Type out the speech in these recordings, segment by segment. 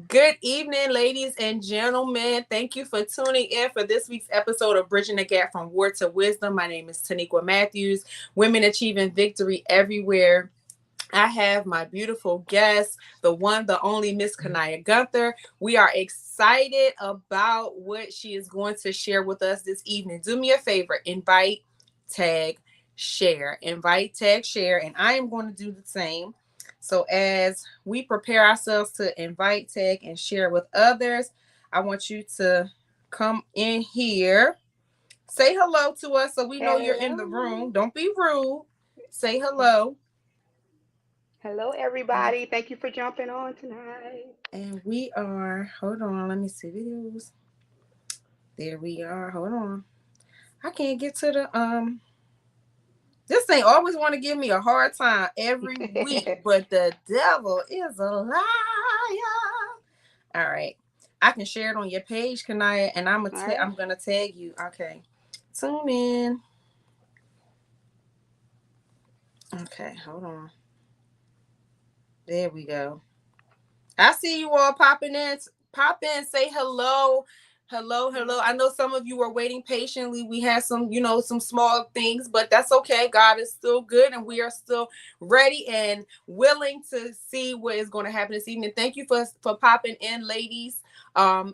Good evening, ladies and gentlemen. Thank you for tuning in for this week's episode of Bridging the Gap from War to Wisdom. My name is Taniqua Matthews, Women Achieving Victory Everywhere. I have my beautiful guest, the one, the only Miss Kaniah Gunter. We are excited about what she is going to share with us this evening. Do me a favor, invite, tag, share. Invite, tag, share, and I am going to do the same. So as we prepare ourselves to invite, tag, and share with others, I want you to come in here. Say hello to us so we know you're in the Hello. room. Don't be rude. Say hello. Hello, And everybody. Thank you for jumping on tonight. we are, hold on, let me see videos. There we are. Hold on. I can't get to this thing always want to give me a hard time every week, but the devil is a liar. All right. I can share it on your page, Kaniah, and All right. I'm gonna tag you. Okay. Tune in. Okay, hold on. There we go. I see you all popping in. Pop in, say hello. Hello, hello. I know some of you were waiting patiently. We had some, some small things, but that's okay. God is still good and we are still ready and willing to see what is going to happen this evening. Thank you for popping in, ladies.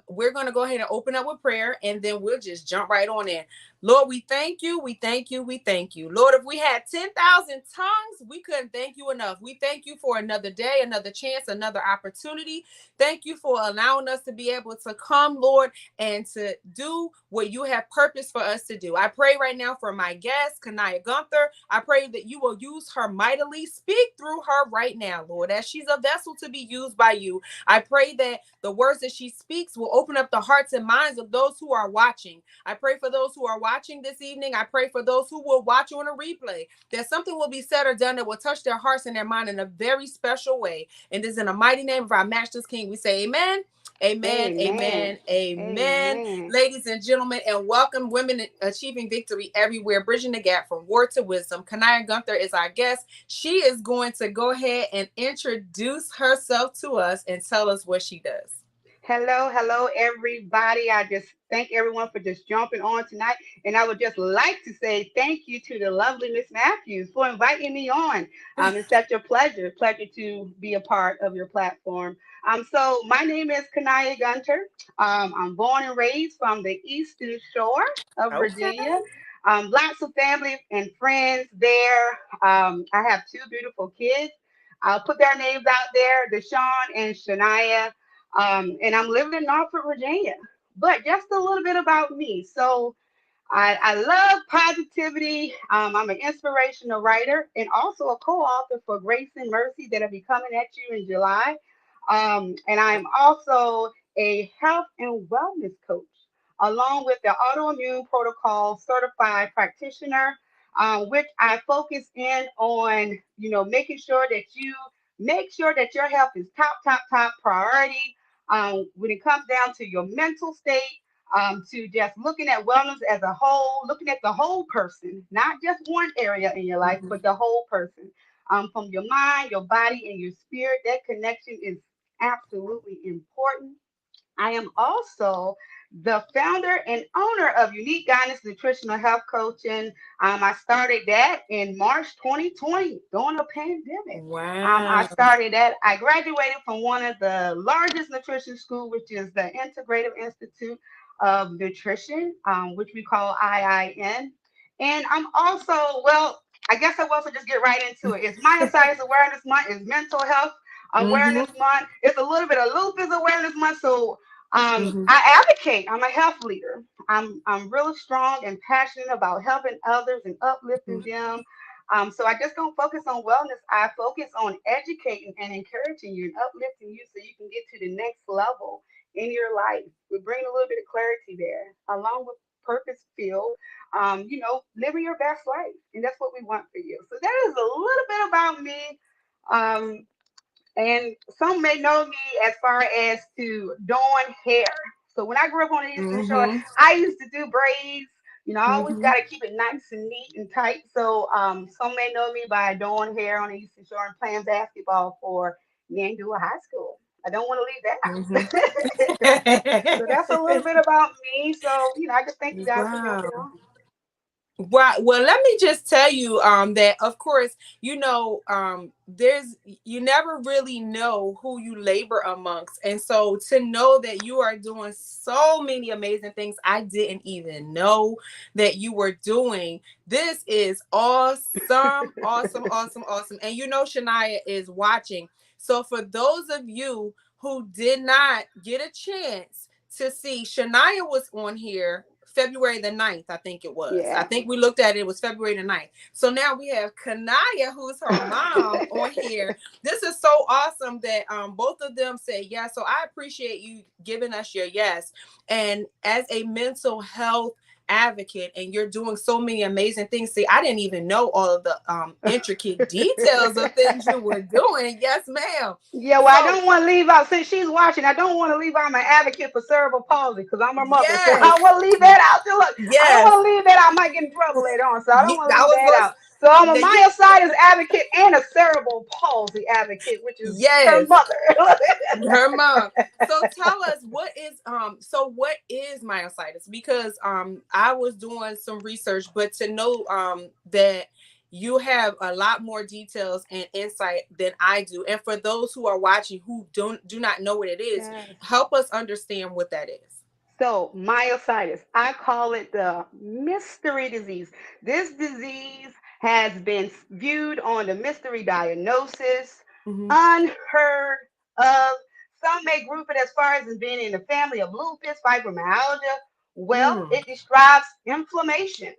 We're going to go ahead and open up with prayer and then we'll just jump right on in. Lord, we thank you. We thank you. We thank you. Lord, if we had 10,000 tongues, we couldn't thank you enough. We thank you for another day, another chance, another opportunity. Thank you for allowing us to be able to come, Lord, and to do what you have purpose for us to do. I pray right now for my guest, Kaniah Gunter. I pray that you will use her mightily. Speak through her right now, Lord, as she's a vessel to be used by you. I pray that the words that she speaks will open up the hearts and minds of those who are watching. I pray for those who are watching this evening. I pray for those who will watch on a replay that something will be said or done that will touch their hearts and their mind in a very special way. And this is in the mighty name of our Master's King. We say amen. Amen, Amen. amen, amen. Amen. Ladies and gentlemen, and welcome Women Achieving Victory Everywhere, Bridging the Gap from War to Wisdom. Kaniah Gunter is our guest. She is going to go ahead and introduce herself to us and tell us what she does. Hello, everybody. I just thank everyone for just jumping on tonight. And I would just like to say thank you to the lovely Miss Matthews for inviting me on. It's such a pleasure to be a part of your platform. So my name is Kaniah Gunter. I'm born and raised from the Eastern Shore of Okay. Virginia. Lots of family and friends there. I have two beautiful kids. I'll put their names out there, Deshaun and Shania, and I'm living in Norfolk, Virginia. But just a little bit about me. So I love positivity. I'm an inspirational writer and also a co-author for Grace and Mercy that'll be coming at you in July. And I'm also a health and wellness coach, along with the autoimmune protocol certified practitioner, which I focus in on, making sure that you make sure that your health is top priority. When it comes down to your mental state, to just looking at wellness as a whole, looking at the whole person, not just one area in your life, Mhm. but the whole person. From your mind, your body, and your spirit, that connection is absolutely important. I am also the founder and owner of Unique Guidance Nutritional Health Coaching. I started that in March 2020 during a pandemic. I Wow. started that. I graduated from one of the largest nutrition schools, which is the Integrative Institute of Nutrition, which we call IIN. And I'm also, well, I guess I will also just get right into it. It's Myositis Awareness Month, it's Mental Health Mm-hmm. Awareness Month. It's a little bit of Lupus Awareness Month. So Mm-hmm. I advocate. I'm a health leader. I'm really strong and passionate about helping others and uplifting them. So I just don't focus on wellness. I focus on educating and encouraging you and uplifting you so you can get to the next level in your life. We bring a little bit of clarity there, along with purpose filled, living your best life, and that's what we want for you. So that is a little bit about me. Um, and some may know me as far as to doing hair. So when I grew up on the Eastern Shore, Mm-hmm. I used to do braids. I always Mm-hmm. got to keep it nice and neat and tight. So some may know me by doing hair on the Eastern Shore and playing basketball for Nandua High School. I don't want to leave Mhm. that out. So that's a little bit about me. So, I just thank you guys for jumping Wow. on. Right. Well, let me just tell you that of course, there's you never really know who you labor amongst. And so to know that you are doing so many amazing things I didn't even know that you were doing. This is awesome, awesome, awesome, awesome. And Shania is watching. So for those of you who did not get a chance to see, Shania was on here February the 9th, I think it was. I Yeah. think we looked at it, it was February the 9th. So now we have Kaniah, who's her mom, on here. This is so awesome that both of them said yes. So I appreciate you giving us your yes. And as a mental health advocate, and you're doing so many amazing things. See, I didn't even know all of the intricate details of things you were doing. Yes, ma'am. Yeah, well, I So don't want to leave out, since she's watching, I don't want to leave out my advocate for cerebral palsy because I'm her mother. So yes, I want to leave that out. Look, I don't yes. want to leave that out. I might get in trouble later on. So I don't want to I leave was that going out. So I'm a that you myositis advocate and a cerebral palsy advocate, which is her yes. mother. Her mom. So tell us what is myositis? Because I was doing some research, but to know that you have a lot more details and insight than I do. And for those who are watching who do not know what it is, Yes. help us understand what that is. So, myositis, I call it the mystery disease. This disease has been viewed on the mystery diagnosis, Mm-hmm. unheard of. Some may group it as far as being in the family of lupus, fibromyalgia. Well, Mm, it describes inflammation.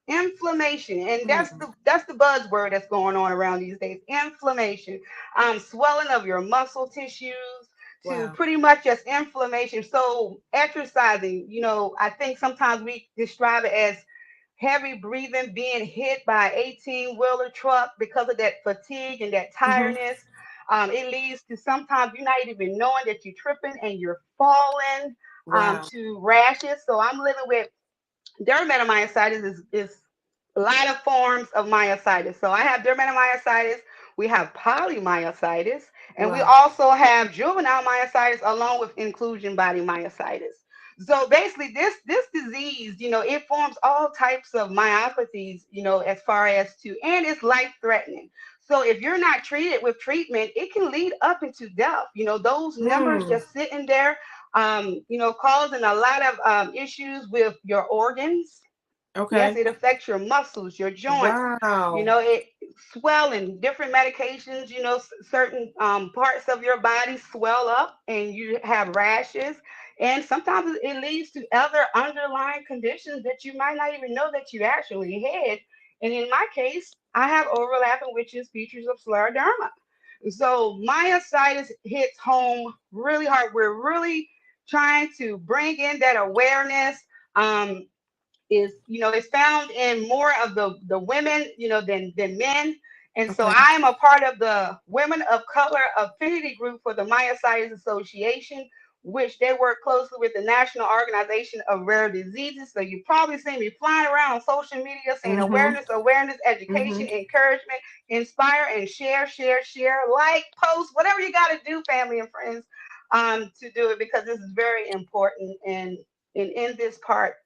Inflammation, and that's mm. the buzzword that's going on around these days. Inflammation, swelling of your muscle tissues, to Wow. pretty much just inflammation. So exercising, I think sometimes we describe it as heavy breathing, being hit by an 18-wheeler truck because of that fatigue and that Mm-hmm. tiredness. It leads to sometimes you're not even knowing that you're tripping and you're falling, Wow. to rashes. So I'm living with dermatomyositis is a lot of forms of myositis. So I have dermatomyositis, we have polymyositis, and we Wow. also have juvenile myositis along with inclusion body myositis. So basically this disease, it forms all types of myopathies, as far as to, and it's life threatening. So if you're not treated with treatment, it can lead up into death. Those numbers Mm. just sitting there, causing a lot of issues with your organs. Yes, Okay. it affects your muscles, your joints. Wow. It swelling, different medications. Certain parts of your body swell up, and you have rashes. And sometimes it leads to other underlying conditions that you might not even know that you actually had. And in my case, I have overlapping, which is features of scleroderma. So myositis hits home really hard. We're really trying to bring in that awareness. Is found in more of the women, than men. And so Okay. I am a part of the Women of Color Affinity Group for the Myositis Association, which they work closely with the National Organization of Rare Diseases. So you probably see me flying around on social media saying Mm-hmm. awareness, Mm-hmm. education, encouragement, inspire, and share, like, post, whatever you got to do, family and friends, to do it, because this is very important. And in this part,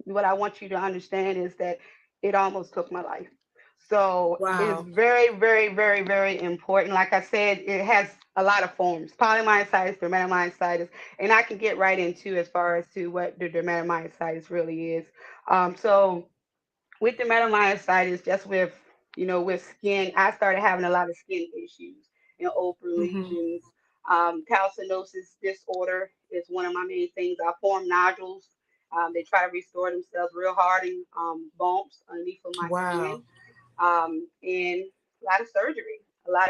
what I want you to understand is that it almost took my life. So it's Wow. very, very, very, very important. Like I said, it has a lot of forms: polymyositis, dermatomyositis, and I can get right into as far as to what the dermatomyositis really is. So with dermatomyositis, just with skin, I started having a lot of skin issues, open Mm-hmm. lesions. Calcinosis disorder is one of my main things. I form nodules. They try to restore themselves real hard in bumps underneath of my skin, Wow. and a lot of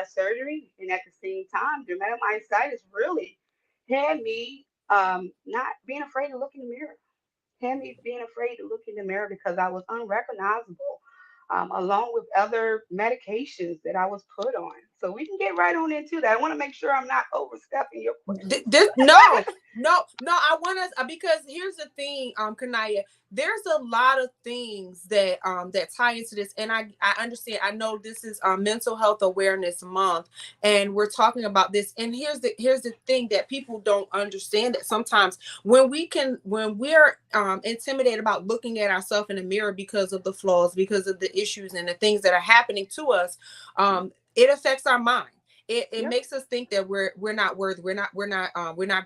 surgery, and at the same time, dermatomyositis really had me not being afraid to look in the mirror, had me being afraid to look in the mirror because I was unrecognizable, along with other medications that I was put on. So we can get right on into that. I want to make sure I'm not overstepping your questions. No, no, I want to, because here's the thing, Kaniah, there's a lot of things that tie into this, and I understand. I know this is Mental Health Awareness Month, and we're talking about this. And here's the thing that people don't understand, that sometimes when we're intimidated about looking at ourselves in the mirror because of the flaws, because of the issues and the things that are happening to us, it affects our mind. It Yep. makes us think that we're not worthy, we're not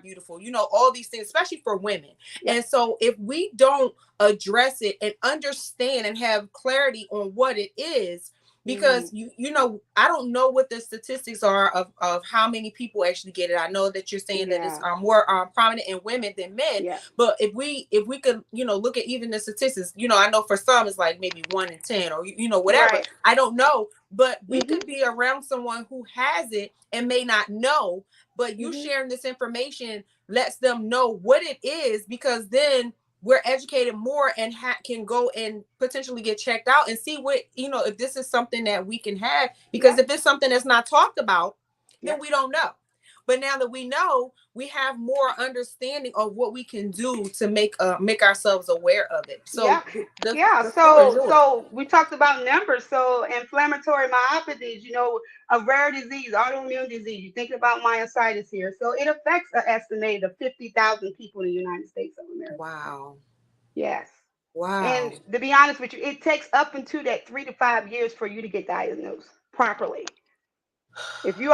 beautiful, all these things, especially for women. Yep. And so if we don't address it and understand and have clarity on what it is, because Mm, I don't know what the statistics are of how many people actually get it. I know that you're saying that it's yeah. more prominent in women than men, Yeah. but if we could look at even the statistics, I know for some it's like maybe 1 in 10, or whatever, Right. I don't know, but we Mm-hmm. could be around someone who has it and may not know, but you Mm-hmm. sharing this information lets them know what it is, because then we're educated more and can go and potentially get checked out and see what, if this is something that we can have, because Yep. if it's something that's not talked about, then Yep. we don't know. But now that we know, we have more understanding of what we can do to make ourselves aware of it. Yeah. So the Yeah. the floor is So yours. so we talked about numbers. So inflammatory myopathies, a rare disease, autoimmune disease. You're thinking about myositis here. So it affects an estimated of 50,000 people in the United States of America. Wow. Yes. Wow. And to be honest with you, it takes up into that 3 to 5 years for you to get diagnosed properly. If your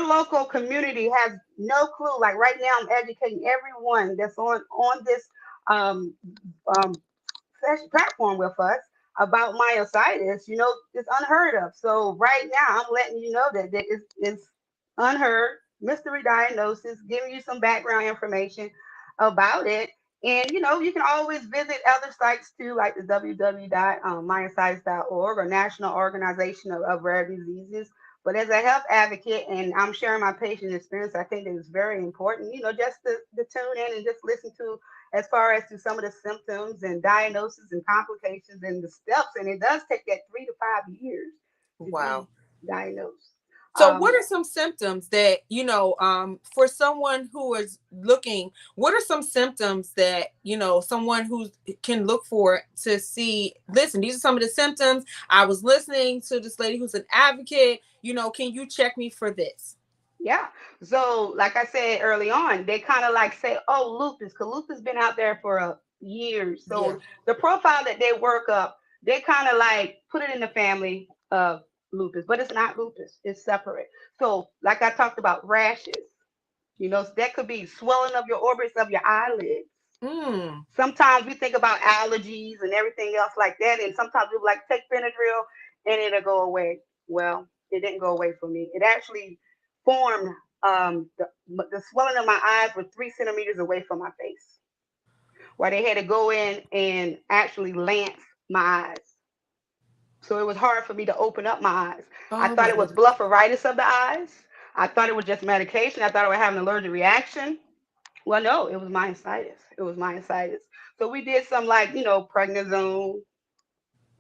local community has no clue, like right now, I'm educating everyone that's on this um, um, platform with us about myositis. It's unheard of. So right now, I'm letting you know that it's unheard, mystery diagnosis, giving you some background information about it. And you can always visit other sites too, like the www.myositis.org or National Organization of Rare Diseases. But as a health advocate, and I'm sharing my patient experience, I think that it's very important, just to tune in and just listen to, as far as to some of the symptoms and diagnosis and complications and the steps. And it does take that 3 to 5 years to Wow. be diagnosed. So what Um, are some symptoms that, for someone who is looking, what are some symptoms that, someone who can look for to see, listen, these are some of the symptoms. I was listening to this lady who's an advocate, can you check me for this? yeah. So, like I said early on, they kind of like say, oh, lupus, because lupus been out there for years. Yeah. So the profile that they work up, they kind of like put it in the family of lupus, but it's not lupus. It's separate. So, like I talked about rashes, that could be swelling of your orbits of your eyelids. Mm. Sometimes we think about allergies and everything else like that, and sometimes we like take Benadryl and it'll go away. Well, it didn't go away for me. It actually formed. The swelling of my eyes were 3 centimeters away from my face, where they had to go in and actually lance my eyes. So it was hard for me to open up my eyes. I Oh thought my it was goodness. blepharitis of the eyes. I thought it was just medication. I thought I was having an allergic reaction. Well, no, it was myositis. It was myositis. So we did some like, prednisone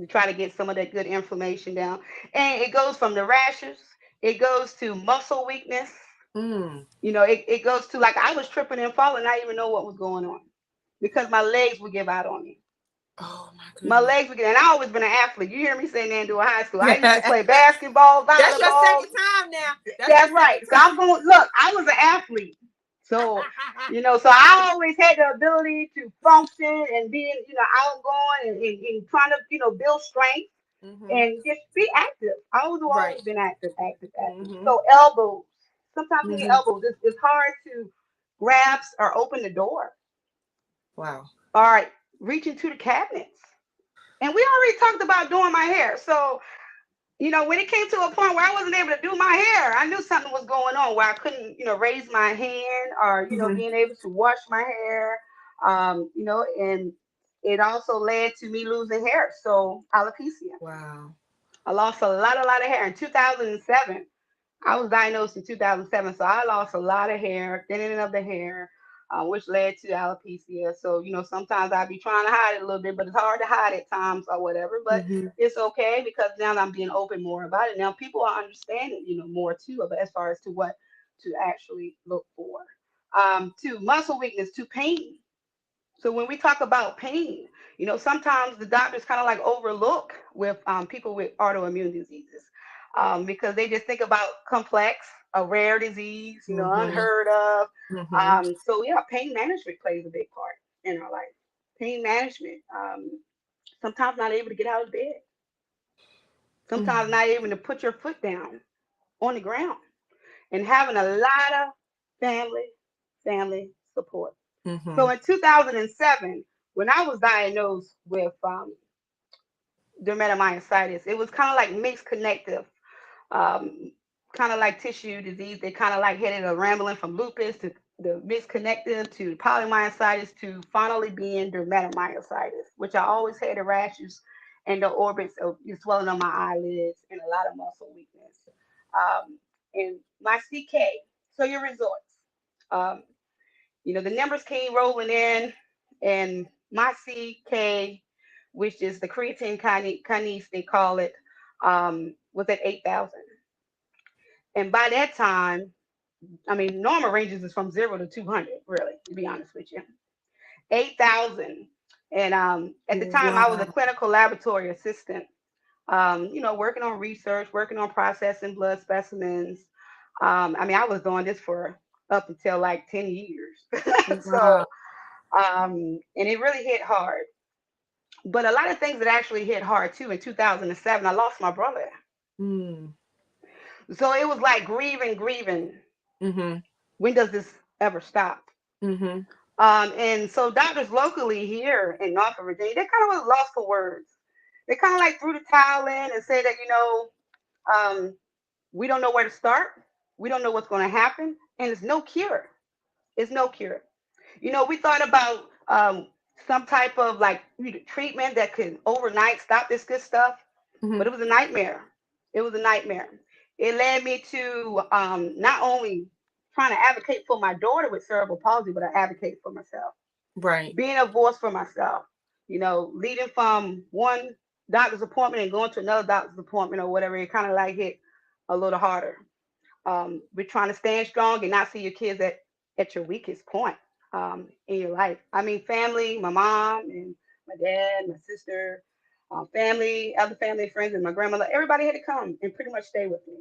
to try to get some of that good inflammation down. And it goes from the rashes, it goes to muscle weakness. Mm. It goes to like I was tripping and falling, I didn't even know what was going on because my legs would give out on me. Oh my My goodness. legs would get, and I always been an athlete. You hear me saying that in high school. I used to play That's basketball, your volleyball. second time now. That's your That's right. second So I'm time. going, look, I was an athlete. So, so I always had the ability to function and being, outgoing and trying to, build strength Hmm. and just be active. I was Right. always been active, active, active. Hmm. So elbows, sometimes in your Hmm. elbows, it's hard to grasp or open the door. Wow. All right, reach into the cabinets. And we already talked about doing my hair. So when it came to a point where I wasn't able to do my hair, I knew something was going on where I couldn't, raise my hand or, Hmm. being able to wash my hair, and it also led to me losing hair. So alopecia. Wow. I lost a lot of hair in 2007. I was diagnosed in 2007, so I lost a lot of hair, thinning of the hair, which led to alopecia. So, sometimes I'd be trying to hide it a little bit, but it's hard to hide at times or whatever. But Hmm. it's okay because now I'm being open more about it. Now people are understanding, more too, as far as to what to actually look for. to muscle weakness, to pain. So when we talk about pain, sometimes the doctors kind of like overlook with people with autoimmune diseases, because they just think about complex, a rare disease, Mm-hmm. unheard of. Mm-hmm. So yeah, pain management plays a big part in our life. Pain management. Sometimes not able to get out of bed. Sometimes not able to put your foot down on the ground, and having a lot of family family support. Mm-hmm. So in 2007, when I was diagnosed with dermatomyositis, it was kind of like mixed connective, um, kind of like tissue disease. They kind of like headed a rambling from lupus to the mixed connective to polymyositis to finally being dermatomyositis, which I always had the rashes and the orbits of swelling on my eyelids and a lot of muscle weakness. And my CK, so your results. Um, the numbers came rolling in, and my CK, which is the creatine kinase, they call it, was at 8,000. And by that time, I mean, normal ranges is from 0 to 200, really, to be honest with you. 8,000. And at the time, I was a Wow. clinical laboratory assistant, working on research, working on processing blood specimens. I mean, I was doing this for up until like 10 years. Wow. So, and it really hit hard. But a lot of things that actually hit hard too. In 2007, I lost my brother. Mm. So it was like grieving, grieving. Mm-hmm. When does this ever stop? Mm-hmm. And so doctors locally here in North Virginia, they kind of was lost for words. They kind of like threw the towel in and said that, um, we don't know where to start. We don't know what's going to happen. And it's no cure. It's no cure. We thought about some type of like treatment that could overnight stop this good stuff, but Mm-hmm. it was a nightmare. It was a nightmare. It led me to not only trying to advocate for my daughter with cerebral palsy, but I advocated for myself, Right. being a voice for myself. Leading from one doctor's appointment and going to another doctor's appointment or whatever, it kind of like hit a little harder. We're trying to stand strong and not see your kids at your weakest point in your life. I mean, family, my mom and my dad, my sister, family, other family friends, and my grandmother. Everybody had to come and pretty much stay with me.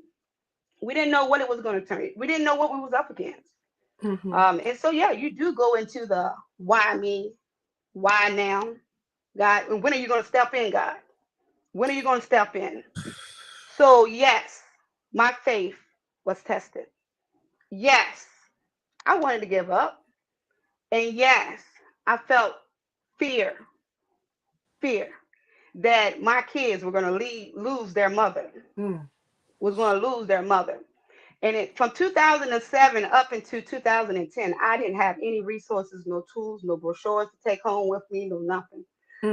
We didn't know what it was going to turn. We didn't know what we was up against. Mm-hmm. And so, yeah, you do go into the why me, why now, God. And when are you going to step in, God? When are you going to step in? So, yes, my faith was tested. Yes, I wanted to give up. And yes, I felt fear, fear that my kids were going to lose their mother, Mm. was going to lose their mother. And from 2007 up into 2010, I didn't have any resources, no tools, no brochures to take home with me, no nothing.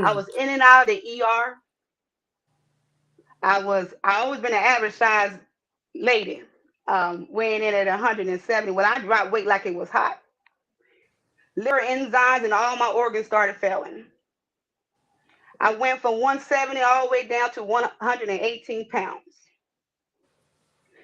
I Mm. was in and out of the ER. I always been an average size lady, weighing in at 170. When I dropped weight like it was hot, liver enzymes and all my organs started failing. I went from 170 all the way down to 118 pounds.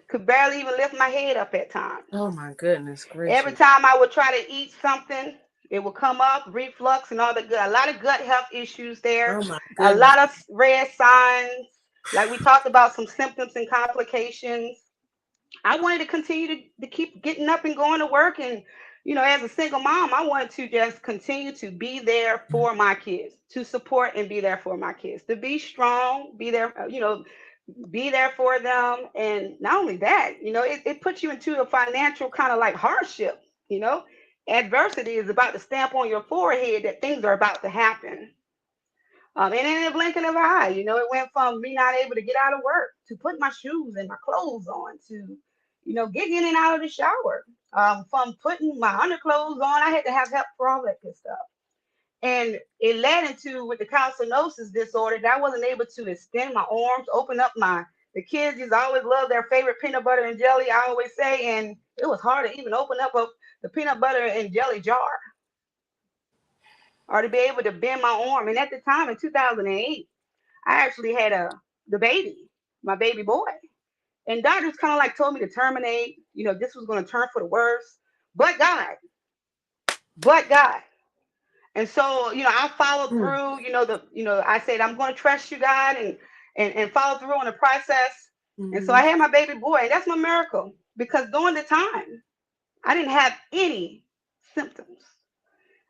Could barely even lift my head up at times. Oh my goodness Every gracious. time I would try to eat something, it would come up, reflux and all the good. A lot of gut health issues there. Oh my A goodness. lot of red signs. Like we talked about some symptoms and complications. I wanted to continue to keep getting up and going to work. And, as a single mom, I wanted to just continue to be there for my kids, to support and be there for my kids, to be strong, be there, be there for them. And not only that, it puts you into a financial kind of like hardship, you know. Adversity is about to stamp on your forehead that things are about to happen. And in the blinking of an eye, it went from me not able to get out of work to put my shoes and my clothes on to, getting in and out of the shower. From putting my underclothes on, I had to have help for all that good stuff. And it led into with the calcinosis disorder that I wasn't able to extend my arms, open up the kids just always love their favorite peanut butter and jelly, I always say, and it was hard to even open up the peanut butter and jelly jar or to be able to bend my arm. And at the time in 2008, I actually had the baby, my baby boy. And doctors kind of like told me to terminate, this was going to turn for the worse. But God. but God. And so, I followed Mm. through, I said, I'm going to trust you, God, and follow through on the process. And so I Mhm. had my baby boy, and that's my miracle because during the time, I didn't have any symptoms.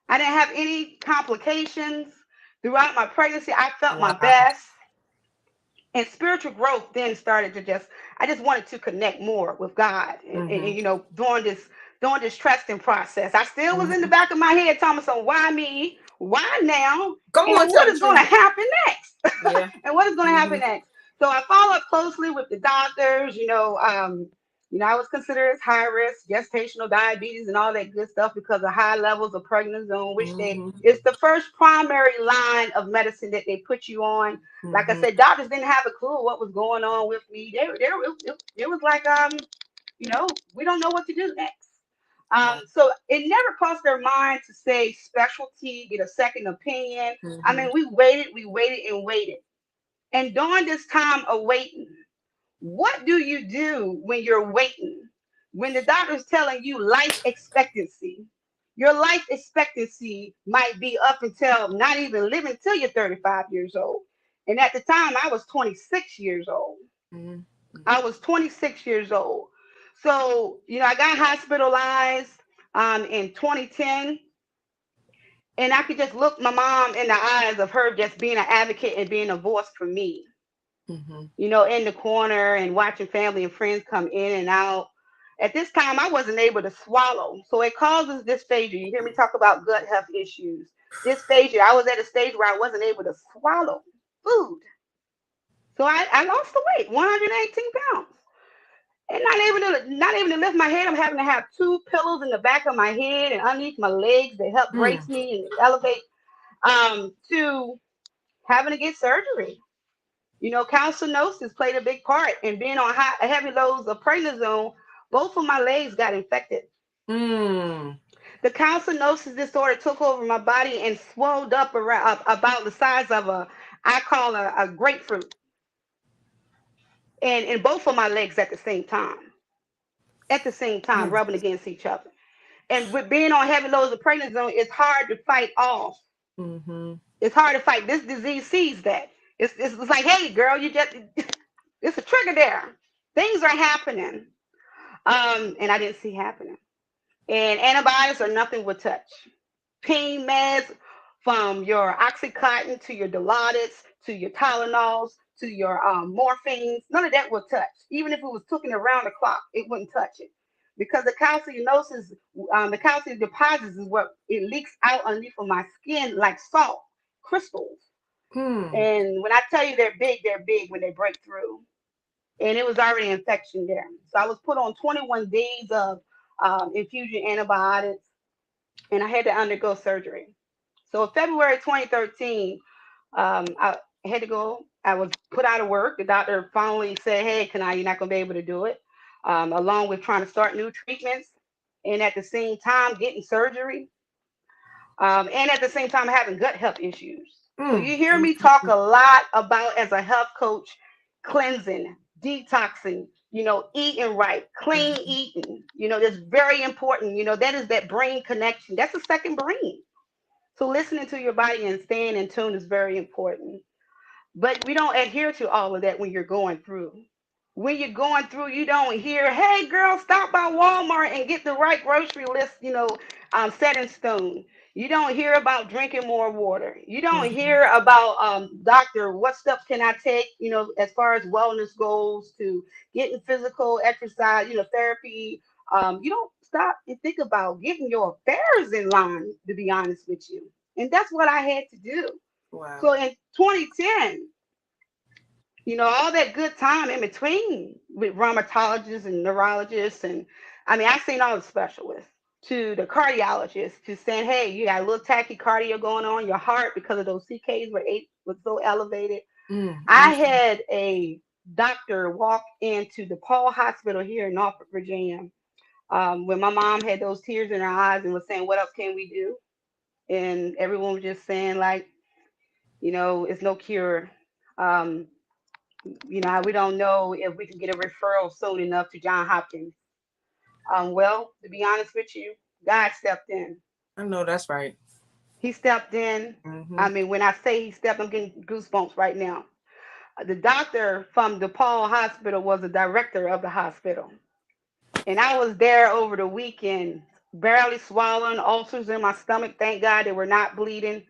I didn't have any complications throughout my pregnancy. I felt my Wow. best. And spiritual growth then started to I just wanted to connect more with God, and, Mhm. during this trusting process, I still was in the Mhm. back of my head telling myself, why me, why now, Come and on, tell what the is going to truth. happen next. Yeah. And what is going to happen Mhm. next. So I followed closely with the doctors. I was considered as high risk gestational diabetes and all that good stuff because of high levels of prednisone, which Mhm. it's the first primary line of medicine that they put you on. Like I Mhm. said, doctors didn't have a clue what was going on with me. It was like, we don't know what to do next. Wow. So it never crossed their mind to say specialty, get a second opinion. I Mhm. mean, we waited and waited. And during this time of waiting, what do you do when you're waiting? When the doctor's telling you life expectancy, your life expectancy might be up until not even living till you're 35 years old. And at the time, I was 26 years old. Mhm. I was 26 years old. So, I got hospitalized in 2010. And I could just look my mom in the eyes of her just being an advocate and being a voice for me, Mhm. in the corner and watching family and friends come in and out. At this time, I wasn't able to swallow. So it causes dysphagia. You hear me talk about gut health issues. Dysphagia, I was at a stage where I wasn't able to swallow food. So I lost the weight, 118 pounds. And not able to lift my head. I'm having to have two pillows in the back of my head and underneath my legs that help Mm. brace me and elevate, to having to get surgery. Calcinosis played a big part in being on heavy loads of prednisone. Both of my legs got infected. Mm. The calcinosis disorder took over my body and swelled up around about the size of I call a grapefruit, and in both of my legs at the same time, Mm. rubbing against each other. And with being on heavy loads of prednisone, it's hard to fight off. Mhm. It's hard to fight. This disease sees that. It's like, hey, girl, you just it's a trigger there. Things are happening. And I didn't see happening. And antibiotics are nothing would touch. Pain meds, from your oxycontin to your Dilaudid to your Tylenols to your morphines, none of that would touch. Even if it was taken around the clock, it wouldn't touch it. Because the calcium deposits is what it leaks out underneath of my skin like salt crystals. Hmm. And when I tell you they're big when they break through. And it was already infection there. So I was put on 21 days of infusion antibiotics, and I had to undergo surgery. So in February 2013, I had to go. I was put out of work. The doctor finally said, "Hey, Kaniah, you're not going to be able to do it," along with trying to start new treatments, and at the same time getting surgery, and at the same time having gut health issues. So Mm. you hear Mm. me talk a lot about, as a health coach, cleansing, detoxing, eating right, clean Mhm. eating. That's very important. That is that brain connection. That's a second brain. So listening to your body and staying in tune is very important. But we don't adhere to all of that when you're going through. When you're going through, you don't hear, hey, girl, stop by Walmart and get the right grocery list, set in stone. You don't hear about drinking more water. You don't Mhm. hear about, doctor, what steps can I take, as far as wellness goals to getting physical exercise, therapy. You don't stop and think about getting your affairs in line, to be honest with you. And that's what I had to do. Wow. So in 2010, all that good time in between with rheumatologists and neurologists, and I mean, I seen all the specialists, to the cardiologist, to saying, hey, you got a little tachycardia going on your heart because of those CKs was so elevated. Mm. I Mm. had a doctor walk into the Paul Hospital here in Norfolk, Virginia, when my mom had those tears in her eyes and was saying, what else can we do? And everyone was just saying, like, it's no cure. Um, we don't know if we can get a referral soon enough to John Hopkins. Well, to be honest with you, God stepped in. I know that's right. He stepped in. I Mm-hmm. mean, when I say he stepped, I'm getting goosebumps right now. The doctor from DePaul Hospital was the director of the hospital. And I was there over the weekend, barely swallowing, ulcers in my stomach. Thank God they were not bleeding.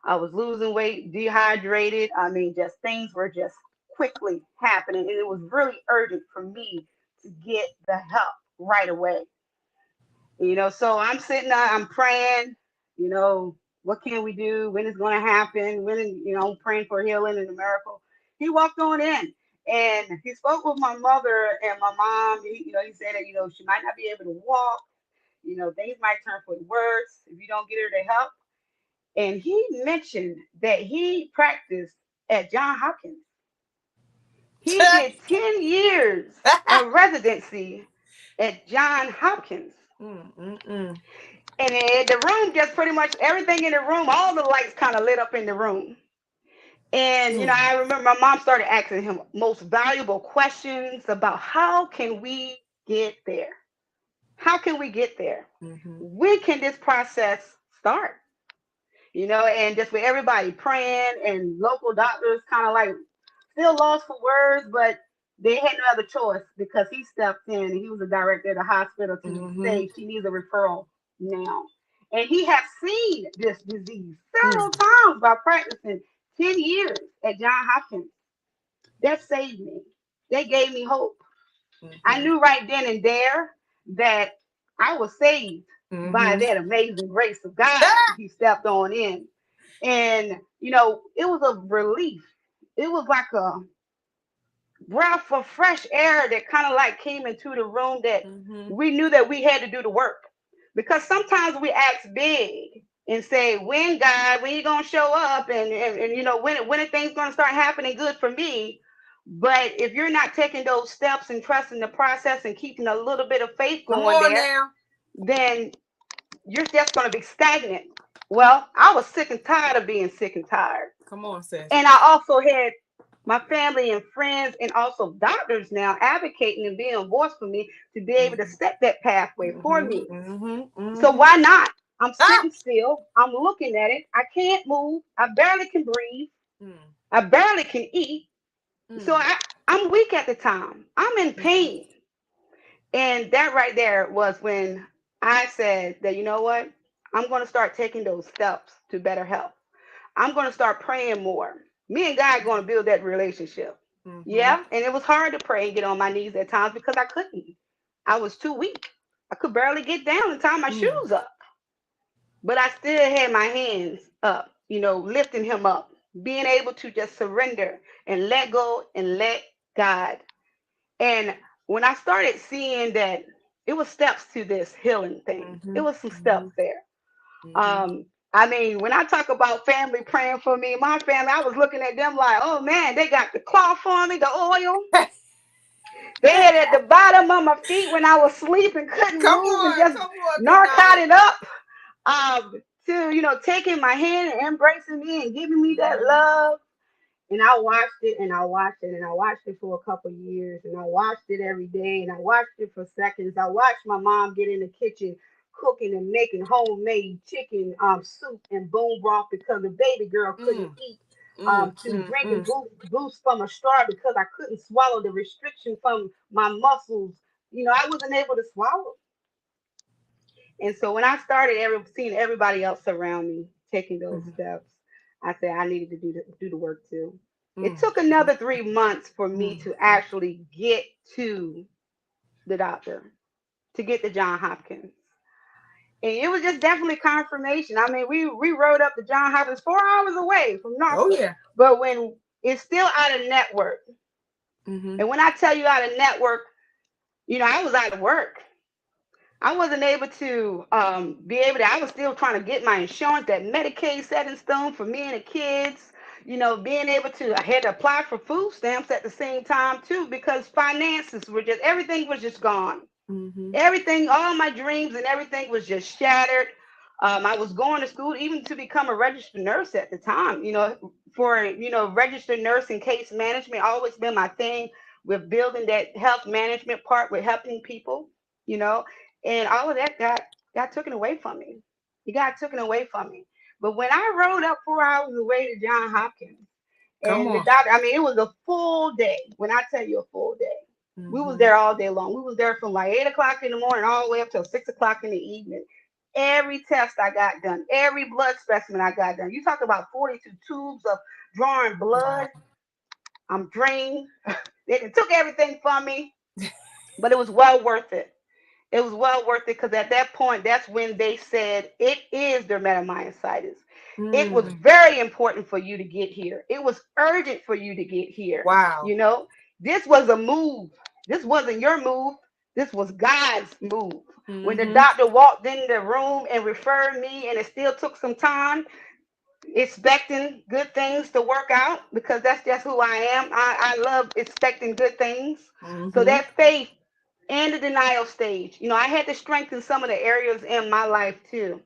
I was losing weight, dehydrated. I mean, just things were just quickly happening. And it was really urgent for me to get the help right away. So I'm sitting there, I'm praying, you know, what can we do? When is going to happen? I'm praying for healing and a miracle. He walked on in and he spoke with my mother and my mom. He said that, she might not be able to walk, things might turn for the worse if you don't get her to help. And he mentioned that he practiced at John Hopkins. He did 10 years of residency at John Hopkins. Mm-mm-mm. And the room just pretty much everything in the room, all the lights kind of lit up in the room. And Mm. I remember my mom started asking him most valuable questions about how can we get there? How can we get there? Mm-hmm. When can this process start? And just with everybody praying and local doctors kind of like still lost for words, but they had no other choice because he stepped in and he was the director of the hospital to Mm-hmm. say she needs a referral now. And he has seen this disease several Mm. times by practicing 10 years at John Hopkins. That saved me. That gave me hope. I Mm-hmm. knew right then and there that I was saved by Mm-hmm. that amazing grace of God. Ah! He stepped on in. And, it was a relief. It was like a breath of fresh air that kind of like came into the room that Mm-hmm. we knew that we had to do the work. Because sometimes we ask big and say, when God, when you gonna show up and when are things gonna start happening good for me? But if you're not taking those steps and trusting the process and keeping a little bit of faith Come going on there, now. then you're just gonna be stagnant. Well, I was sick and tired of being sick and tired. Come on, sis. And I also had my family and friends and also doctors now advocating and being a voice for me to be able to Mm-hmm. set that pathway for Mm-hmm. me. Mm-hmm. So Mm-hmm. why not? I'm Ah! sitting still. I'm looking at it. I can't move. I barely can breathe. Mm. I barely can eat. So Mm. I'm weak at the time. I'm in Mm-hmm. pain. And that right there was when I said that, you know what? I'm going to start taking those steps to better health. I'm going to start praying more. Me and God are going to build that relationship. Mm-hmm. Yeah. And it was hard to pray and get on my knees at times because I couldn't. I was too weak. I could barely get down and tie my Mm. shoes up. But I still had my hands up, lifting him up, being able to just surrender and let go and let God. And when I started seeing that it was steps to this healing thing, it Mm-hmm. was some Mm-hmm. steps there. Mm-hmm. I mean, when I talk about family praying for me, my family, I was looking at them like, oh man, they got the cloth for me, the oil. They had it at the bottom of my feet when I was sleeping, couldn't Come move, and on. just Come on, Kaniah. narcotic up to, taking my hand and embracing me and giving me that Mm-hmm. love. And I watched it and I watched it and I watched it for a couple of years and I watched it every day and I watched it for seconds. I watched my mom get in the kitchen cooking and making homemade chicken soup and bone broth because the baby girl couldn't Mm. eat, Mm. to Mm. drinking Mm. boost from a straw because I couldn't swallow the restriction from my muscles. I wasn't able to swallow. And so when I started seeing everybody else around me taking those Mm. steps, I said I needed to do the work too. It Mm. took another 3 months for me Mm. to actually get to the doctor, to get to John Hopkins. And it was just definitely confirmation. I mean, we rode up to John Hopkins 4 hours away from Oh Norfolk, yeah. but when it's still out of network. Mm-hmm. And when I tell you out of network, I was out of work. I wasn't able to be able to. I was still trying to get my insurance, that Medicaid set in stone for me and the kids. Being able to. I had to apply for food stamps at the same time too because finances were just everything was just gone. Mm-hmm. Everything, all my dreams and everything was just shattered. I was going to school even to become a registered nurse at the time. For registered nurse and case management always been my thing with building that health management part with helping people. You know, and all of that got taken away from me. got taken away from me. But when I rode up 4 hours away to John Hopkins, Come and the on. doctor, I mean, it was a full day. When I tell you a full day, we was Mm-hmm. there all day long. We was there from like 8 o'clock in the morning all the way up till 6 o'clock in the evening. Every test I got done, every blood specimen I got done. You talk about 42 tubes of drawing Wow. blood. I'm drained. They took everything from me, but it was well worth it. It was well worth it because at that point, that's when they said it is dermatomyositis. It was Mm. very important for you to get here. It was urgent for you to get here. Wow. You know, this was a move. This wasn't your move. This was God's move. When the Mm-hmm. doctor walked in the room and referred me, and it still took some time, expecting good things to work out because that's just who I am. I love expecting good things. So Mm-hmm. that faith and the denial stage, I had to strengthen some of the areas in my life too.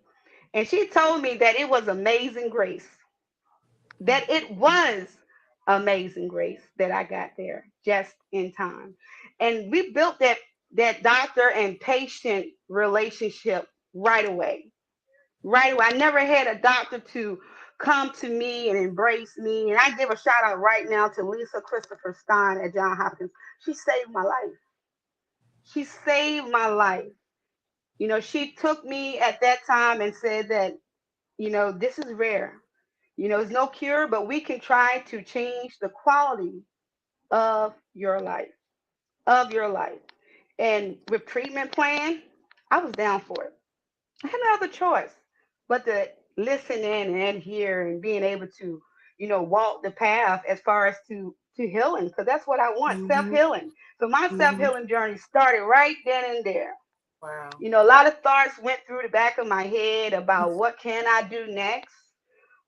And she told me that it was amazing grace, that it was amazing grace that I got there just in time. And we built that doctor and patient relationship right away. Right away. I never had a doctor to come to me and embrace me. And I give a shout out right now to Lisa Christopher Stein at John Hopkins. She saved my life. She saved my life. She took me at that time and said that, this is rare. It's no cure, but we can try to change the quality of your life, of your life. And with treatment plan, I was down for it. I had no other choice but to listen in and adhere and being able to, walk the path as far as to healing, because that's what I want, self Mm-hmm. healing. So my self Mm-hmm. healing journey started right then and there. Wow. A lot of thoughts went through the back of my head about what can I do next.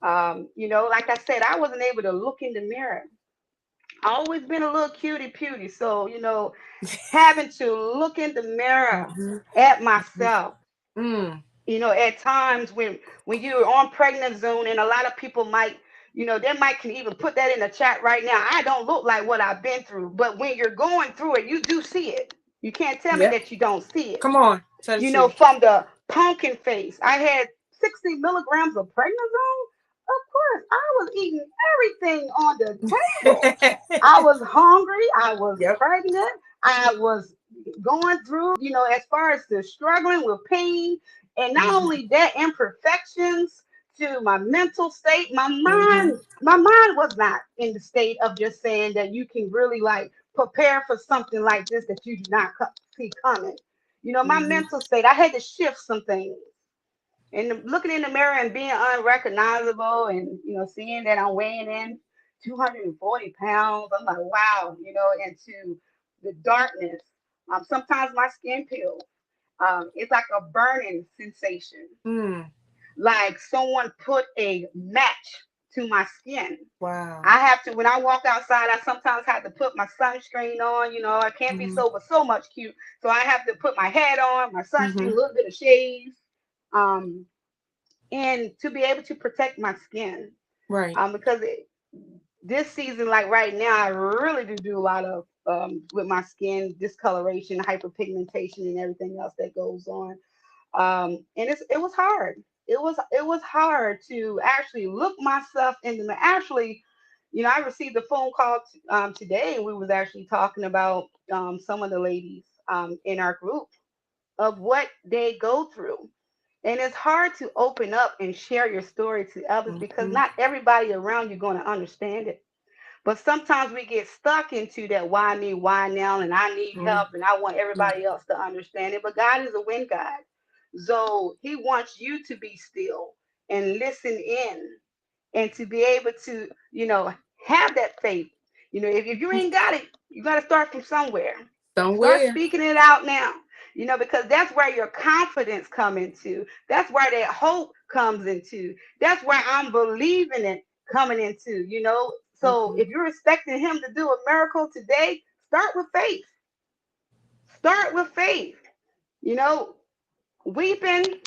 Like I said, I wasn't able to look in the mirror. I always been a little cutie puty, so having to look in the mirror Mm-hmm. at myself. Mm. At times when you're on pregnant zone, and a lot of people might, they might can even put that in the chat right now. I don't look like what I've been through, but when you're going through it, you do see it. You can't tell me Yep. that you don't see it. Come on. Tell the truth. From the pumpkin face, I had 60 milligrams of prednisone. Of course, I was eating everything on the table. I was hungry. I was Yep. pregnant. I was going through, as far as the struggling with pain, and not Mm-hmm. only that, imperfections to my mental state. Mm-hmm. My mind was not in the state of just saying that you can really like prepare for something like this that you do not see coming. My Mm-hmm. mental state, I had to shift some things. And looking in the mirror and being unrecognizable, and seeing that I'm weighing in 240 pounds, I'm like, wow, into the darkness. Sometimes my skin peels. It's like a burning sensation, Mm. like someone put a match to my skin. Wow. I have to, when I walk outside, I sometimes have to put my sunscreen on. I can't be Mm-hmm. so much cute. So I have to put my hat on, my sunscreen, Mm-hmm. a little bit of shades. Um, and to be able to protect my skin, Right. because this season, like right now, I really do a lot of with my skin discoloration, hyperpigmentation, and everything else that goes on. And it was hard. It was hard to actually look myself in the mirror. Actually, I received a phone call today, and we was actually talking about some of the ladies in our group of what they go through. And it's hard to open up and share your story to others because Mm-hmm. not everybody around you going to understand it. But sometimes we get stuck into that why me, why now, and I need help, and I want everybody else to understand it. But God is a wind God. So he wants you to be still and listen in, and to be able to, have that faith. If you ain't got it, you got to start from somewhere. Start Somewhere. speaking it out now. Because that's where your confidence come into. That's where that hope comes into. That's where I'm believing it coming into. So Mm-hmm. if you're expecting him to do a miracle today, start with faith. Start with faith. You know, weeping,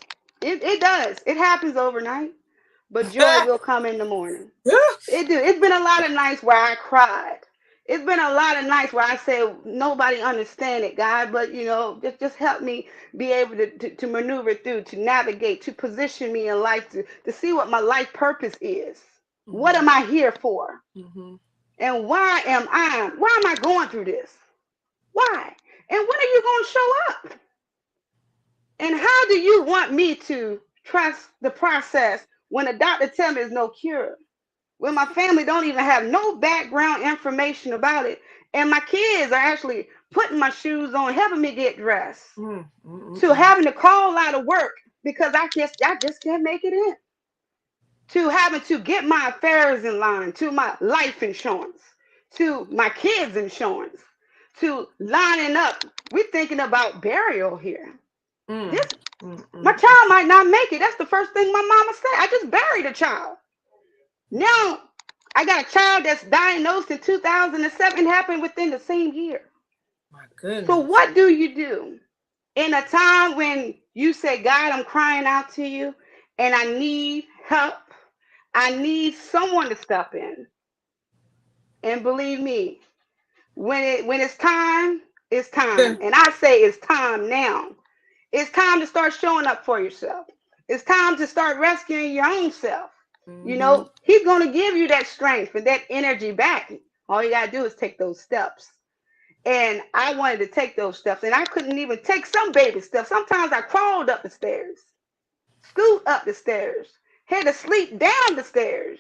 it does. It happens overnight, but joy will come in the morning. It do. It's been a lot of nights where I cried. It's been a lot of nights where I say nobody understand it, God, but just help me be able to maneuver through, to navigate, to position me in life, to see what my life purpose is. What Mhm. am I here for? Mhm. And why am I going through this? Why? And when are you going to show up? And how do you want me to trust the process when the doctor tell me there's no cure? When my family don't even have no background information about it, and my kids are actually putting my shoes on, helping me get dressed, Mm. Mm. Mm. to Mm. having to call out of work because I just can't make it in, to having to get my affairs in line, to my life insurance, to my kids' insurance, to lining up. We're thinking about burial here. Mm. This Mm. My Mm. child might not make it. That's the first thing my mama said. I just buried a child. Now I got a child that's diagnosed in 2007, happened within the same year. My So goodness. what do you do in a time when you say, God, I'm crying out to you and I need help? I need someone to step in. And believe me, when it's time, it's time. And I say it's time now. It's time to start showing up for yourself. It's time to start rescuing your own self. Mhm. He's going to give you that strength and that energy back. All you got to do is take those steps. And I wanted to take those steps, and I couldn't even take some baby steps. Sometimes I crawled up the stairs, scoot up the stairs, had to sleep down the stairs.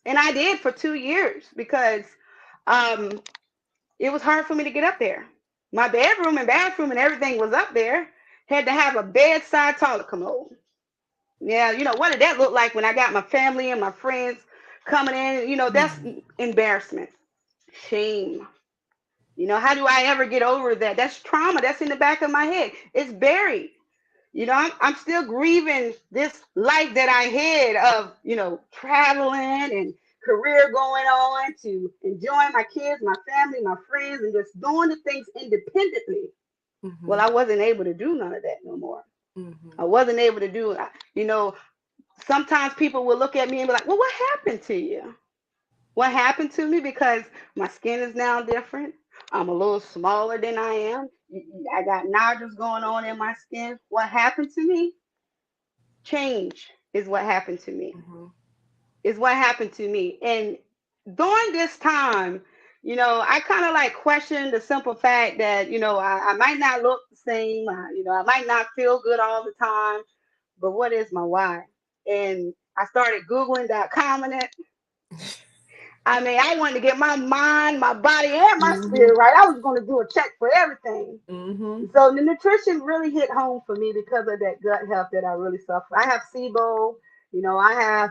And I did for 2 years because um, it was hard for me to get up there. My bedroom and bathroom and everything was up there. Had to have a bedside toilet commode. Yeah, what did that look like when I got my family and my friends coming in? That's Mm. embarrassment, shame. How do I ever get over that? That's trauma. That's in the back of my head. It's buried. I'm still grieving this life that I had of, traveling and career going on, to enjoying my kids, my family, my friends, and just doing the things independently. Well, Mhm. I wasn't able to do none of that no more. Mhm. I wasn't able to do it. Sometimes people will look at me and be like, well, what happened to you? What happened to me? Because my skin is now different. I'm a little smaller than I am. I got nodules going on in my skin. What happened to me? Change is what happened to me. Mhm. Is what happened to me. And during this time, I kind of like questioned the simple fact that, I might not look the same. I might not feel good all the time, but what is my why? And I started Googling.com and I mean, I wanted to get my mind, my body, and my Mhm. spirit right. I was going to do a check for everything. Mhm. So the nutrition really hit home for me because of that gut health that I really suffer. I have SIBO, I have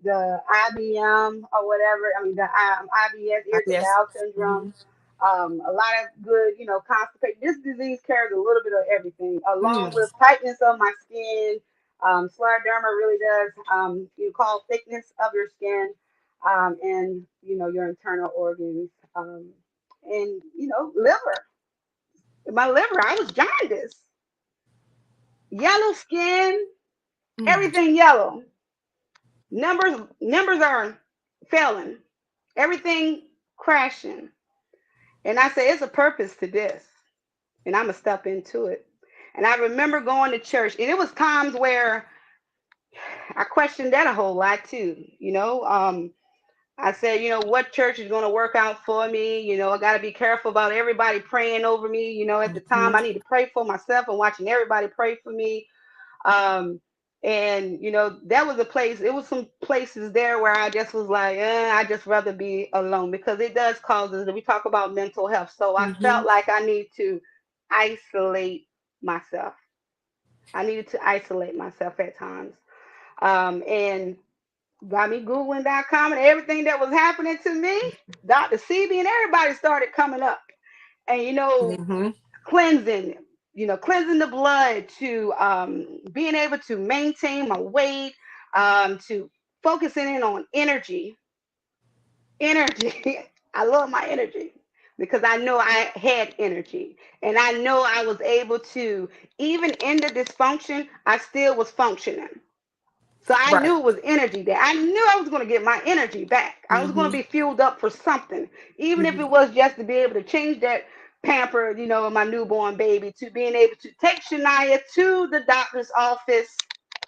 the IBM or whatever. I mean, the IBS, irritable IBS. bowel syndrome. Mhm. A lot of good, constipation. This disease carries a little bit of everything, along Mm. with tightness of my skin. Scleroderma really does, you call thickness of your skin, and your internal organs, and liver. My liver, I was jaundiced, yellow skin, Mm. everything yellow. Numbers are failing, everything crashing. And I say it's a purpose to this, and I'm gonna step into it. And I remember going to church, and it was times where I questioned that a whole lot too. I said, what church is going to work out for me? I got to be careful about everybody praying over me. At the time, Mhm. I need to pray for myself and watching everybody pray for me. Um, and that was a place. It was some places there where I just was like, I just rather be alone because it does cause us. We talk about mental health, so I felt Mhm. like I need to isolate myself. I needed to isolate myself at times. And got me Googling.com and everything that was happening to me. Dr. CB and everybody started coming up. And Mhm. cleansing, cleansing the blood, to being able to maintain my weight, to focusing in on energy. Energy. I love my energy because I know I had energy, and I know I was able to, even in the dysfunction, I still was functioning. So I Right. knew it was energy there. I knew I was going to get my energy back. I was going to Mm-hmm. be fueled up for something, even if Mm-hmm. it was just to be able to change that pamper, my newborn baby, to being able to take Shania to the doctor's office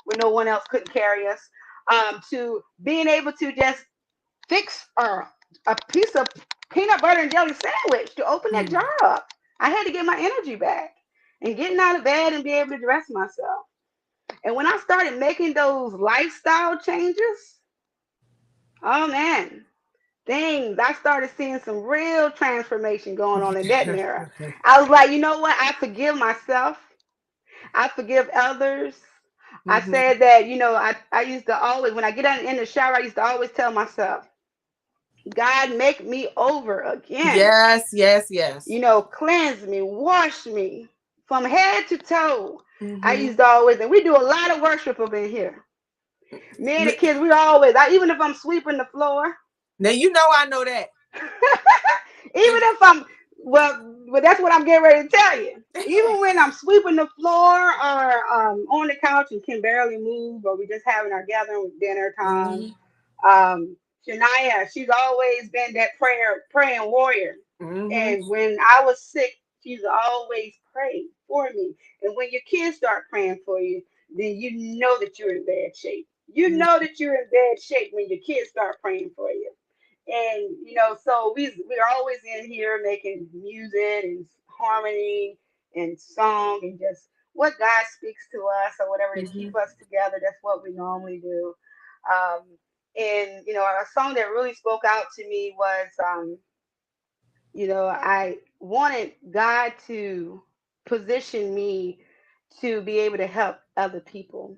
when no one else couldn't carry us, to being able to just fix a piece of peanut butter and jelly sandwich to open that Mm-hmm. jar up. I had to get my energy back and getting out of bed and be able to dress myself. And when I started making those lifestyle changes, oh man, things, I started seeing some real transformation going on in that mirror. I was like, you know what? I forgive myself. I forgive others. I Mm-hmm. said that, I used to always, when I get in the shower, I used to always tell myself, God, make me over again. Yes, yes, yes. Cleanse me, wash me from head to toe. I Mm-hmm. used to always, and we do a lot of worship up in here. Me and the kids, we always, even if I'm sweeping the floor, Now you know I know that. even if I'm, well, that's what I'm getting ready to tell you. Even when I'm sweeping the floor or on the couch and can barely move, or we just having our gathering with dinner time, Mm-hmm. um, Shania, she's always been that praying warrior. Mm-hmm. And when I was sick, she's always prayed for me. And when your kids start praying for you, then you know that you're in bad shape. You know that you're in bad shape when your kids start praying for you. And so we're always in here making music and harmony and song and just what God speaks to us or whatever to Mm-hmm. keep us together. That's what we normally do. Um, and a song that really spoke out to me was I wanted God to position me to be able to help other people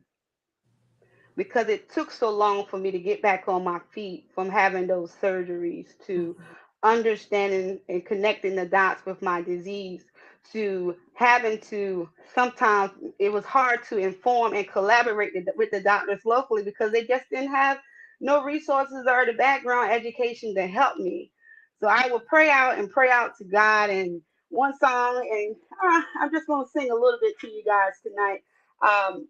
because it took so long for me to get back on my feet from having those surgeries to understanding and connecting the dots with my disease to having to sometimes it was hard to inform and collaborate with the doctors locally because they just didn't have no resources or the background education to help me. So I would pray out and pray out to God and one song and I'm just going to sing a little bit to you guys tonight.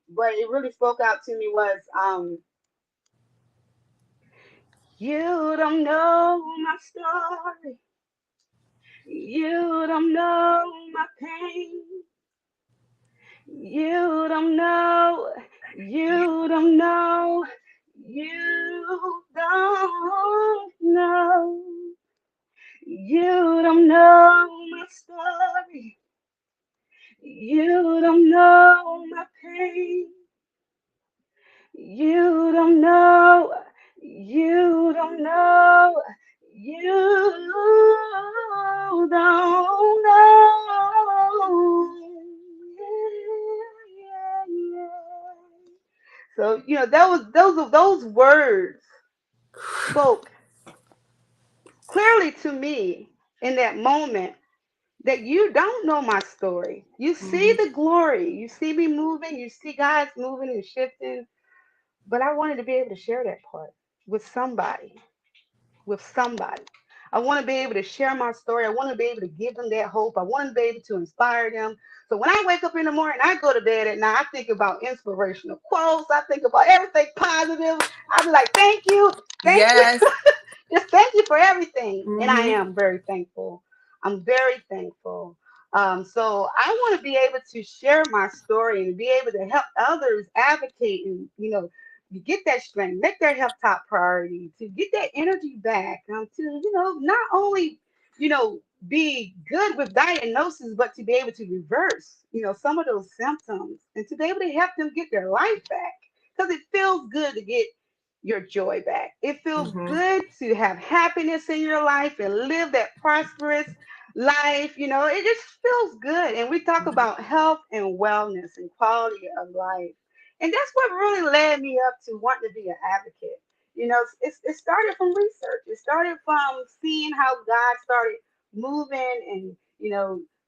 But it really spoke out to me was you don't know my story, you don't know my pain, you don't know, you don't know, you don't know, you don't know my story, you don't know my pain. You don't know. You don't know. You don't know. Yeah, yeah, yeah. So those words spoke clearly to me in that moment that you don't know my story. You see Mm-hmm. the glory. You see me moving. You see God's moving and shifting. But I wanted to be able to share that part with somebody, with somebody. I want to be able to share my story. I want to be able to give them that hope. I want to be able to inspire them. So when I wake up in the morning, I go to bed at night, I think about inspirational quotes. I think about everything positive. I be like, thank you, Yes. just thank you for everything. And I Mm-hmm. am very thankful. I'm very thankful. So I want to be able to share my story and be able to help others advocate and, you get that strength, make their health top priority, to get that energy back, to, not only, be good with diagnosis, but to be able to reverse, some of those symptoms and to be able to help them get their life back. Because it feels good to get your joy back. It feels Mm-hmm. good to have happiness in your life and live that prosperous life. It just feels good. And we talk about health and wellness and quality of life. And that's what really led me up to wanting to be an advocate. It started from research. It started from seeing how God started moving and,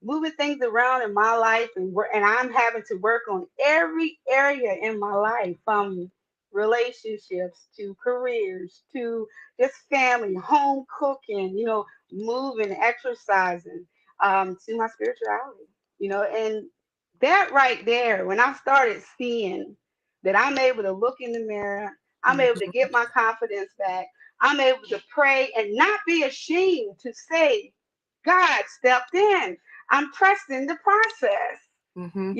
moving things around in my life and I'm having to work on every area in my life from relationships to careers to just family, home cooking, moving, exercising, to my spirituality, and that right there, when I started seeing that I'm able to look in the mirror. I'm able to Mhm. get my confidence back. I'm able to pray and not be ashamed to say, God stepped in. I'm trusting the process. Mhm.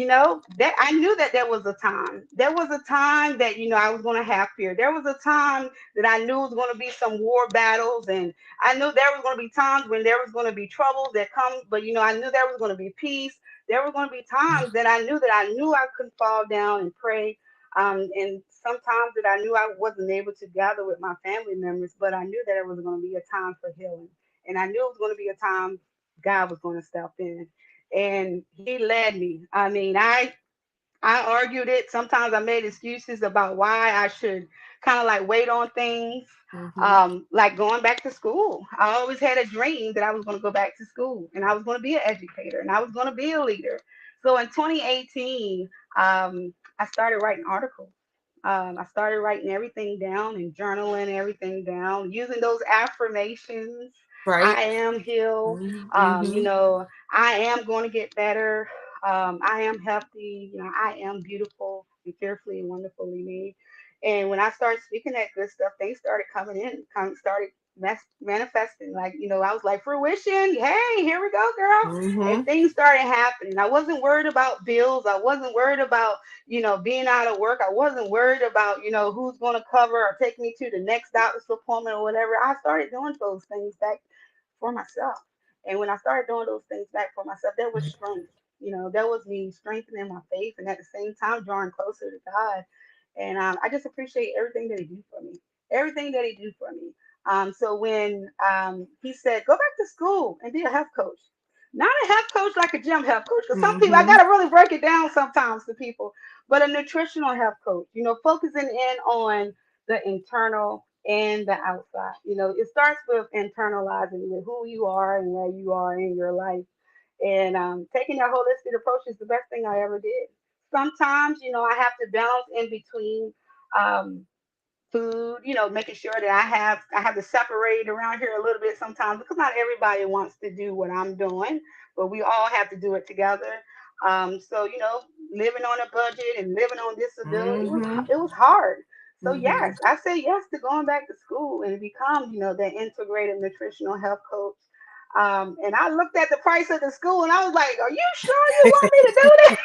That I knew that there was a time. There was a time that I was going to have fear. There was a time that I knew was going to be some war battles, and I knew there was going to be times when there was going to be troubles that come. But I knew there was going to be peace. There were going to be times that I knew I could fall down and pray. And sometimes that I knew I wasn't able to gather with my family members, but I knew that it was going to be a time for healing, and I knew it was going to be a time God was going to step in, and He led me. I mean, I argued it. Sometimes I made excuses about why I should kind of like wait on things, Mhm. like going back to school. I always had a dream that I was going to go back to school and I was going to be an educator and I was going to be a leader. So in 2018, I started writing articles. I started writing everything down and journaling everything down, using those affirmations. Right. I am healed. Mhm. I am going to get better. I am healthy. I am beautiful and fearfully and wonderfully made. And when I started speaking that good stuff, things started coming in, started manifesting. Like, I was like, fruition. Hey, here we go, girl. And Mhm. things started happening. I wasn't worried about bills. I wasn't worried about, being out of work. I wasn't worried about, who's going to cover or take me to the next doctor's appointment or whatever. I started doing those things back for myself. And when I started doing those things back for myself, there was strength. That was me strengthening my faith and at the same time drawing closer to God. And I just appreciate everything that He do for me. Everything that He do for me. So when He said, go back to school and be a health coach, not a health coach like a gym health coach, because some people, I Mhm. got to really break it down sometimes to people, but a nutritional health coach, focusing in on the internal and the outside. It starts with internalizing with who you are and where you are in your life. And taking that holistic approach is the best thing I ever did. Sometimes, I have to balance in between um, food, making sure that I have to separate around here a little bit sometimes because not everybody wants to do what I'm doing, but we all have to do it together. So living on a budget and living on disability, Mhm. it was hard. So Mhm. yes, I say yes to going back to school and become that integrated nutritional health coach. And I looked at the price of the school and I was like, "Are you sure you want me to do this?"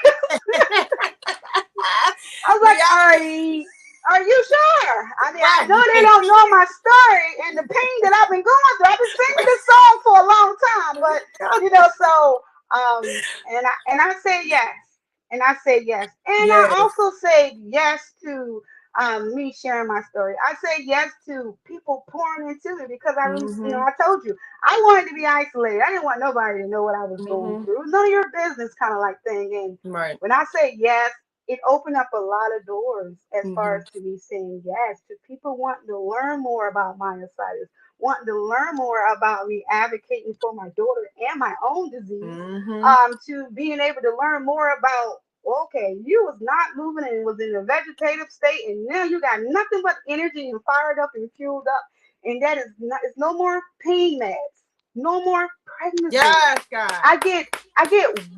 I was like, Reality. are you sure? I mean, I know they Right. don't know my story and the pain that I've been going through. I've been singing this song for a long time, but so and I say yes. And I say yes. And I Yes. also say yes to me sharing my story. I say yes to people pouring into me because Mhm. I told you I wanted to be isolated. I didn't want nobody to know what I was going Mhm. through. It was none of your business kind of like thing. And Right. when I say yes, it opened up a lot of doors as far as Mhm. to me saying yes to people wanting to learn more about myositis, wanting to learn more about me advocating for my daughter and my own disease, Mhm. to being able to learn more about, okay, you was not moving and was in a vegetative state, and now you got nothing but energy and fired up and fueled up, and that is not, it's no more pain meds, no more prednisone. Yes, God. I get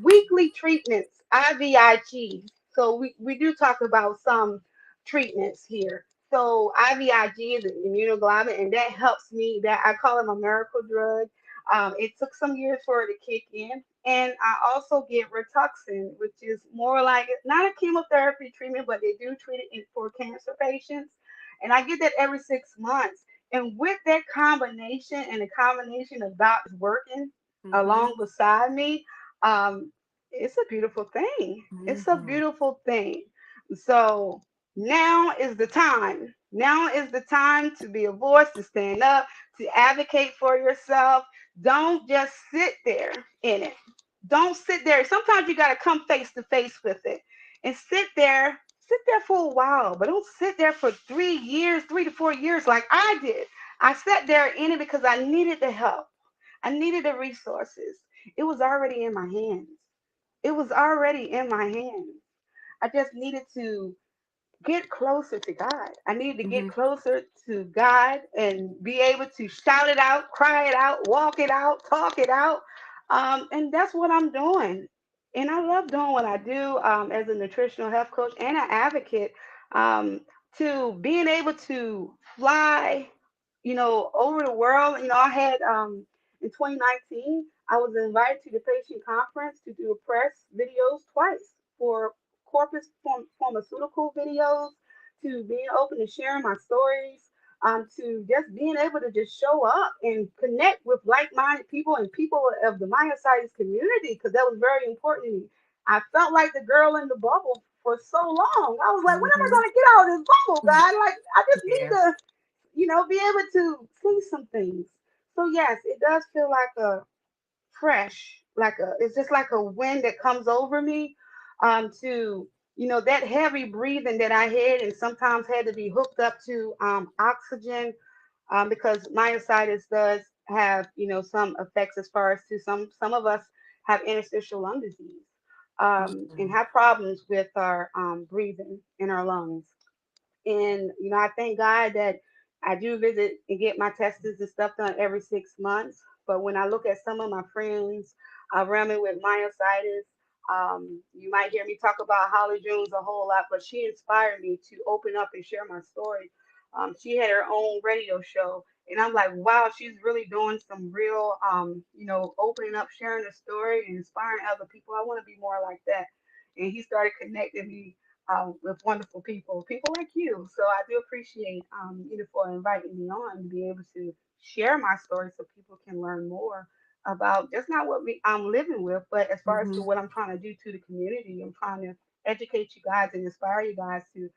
weekly treatments, IVIG. So we do talk about some treatments here. So IVIG is an immunoglobulin, and that helps me. That I call it my miracle drug. It took some years for it to kick in, and I also get Rituxan, which is more like not a chemotherapy treatment, but they do treat it for cancer patients, and I get that every 6 months. And with that combination and the combination of doctors working Mhm. along beside me, um, it's a beautiful thing. It's a Mhm. beautiful thing. So now is the time. Now is the time to be a voice, to stand up, to advocate for yourself. Don't just sit there in it. Don't sit there. Sometimes you got to come face to face with it and sit there for a while, but don't sit there for 3 years, 3 to 4 years like I did. I sat there in it because I needed the help. I needed the resources. It was already in my hands. It was already in my hands. I just needed to get closer to God. I needed to get Mhm. closer to God and be able to shout it out, cry it out, walk it out, talk it out. And that's what I'm doing. And I love doing what I do as a nutritional health coach and an advocate. um, to being able to fly, over the world. I had in 2019, I was invited to the patient conference to do a press videos twice for corpus pharmaceutical videos, to being open to sharing my stories, to just being able to just show up and connect with like-minded people and people of the myositis community, because that was very important to me. I felt like the girl in the bubble for so long. I was like, when am I Mhm. going to get out of this bubble, God? Like, I just need Yeah. to, be able to see some things. So yes, it does feel like a fresh, it's just like a wind that comes over me, to, that heavy breathing that I had and sometimes had to be hooked up to oxygen, because myositis does have, some effects as far as to some of us have interstitial lung disease, and Mhm. have problems with our breathing in our lungs. And, I thank God that I do visit and get my tests and stuff done every 6 months. But when I look at some of my friends around me with myositis, you might hear me talk about Holly Jones a whole lot, but she inspired me to open up and share my story. She had her own radio show, and I'm like, wow, she's really doing some real, opening up, sharing the story, and inspiring other people. I want to be more like that. And he started connecting me with wonderful people like you. So I do appreciate, for inviting me on to be able to share my story so people can learn more about just not what I'm living with, but as far as to Mhm. what I'm trying to do to the community. I'm trying to educate you guys and inspire you guys to,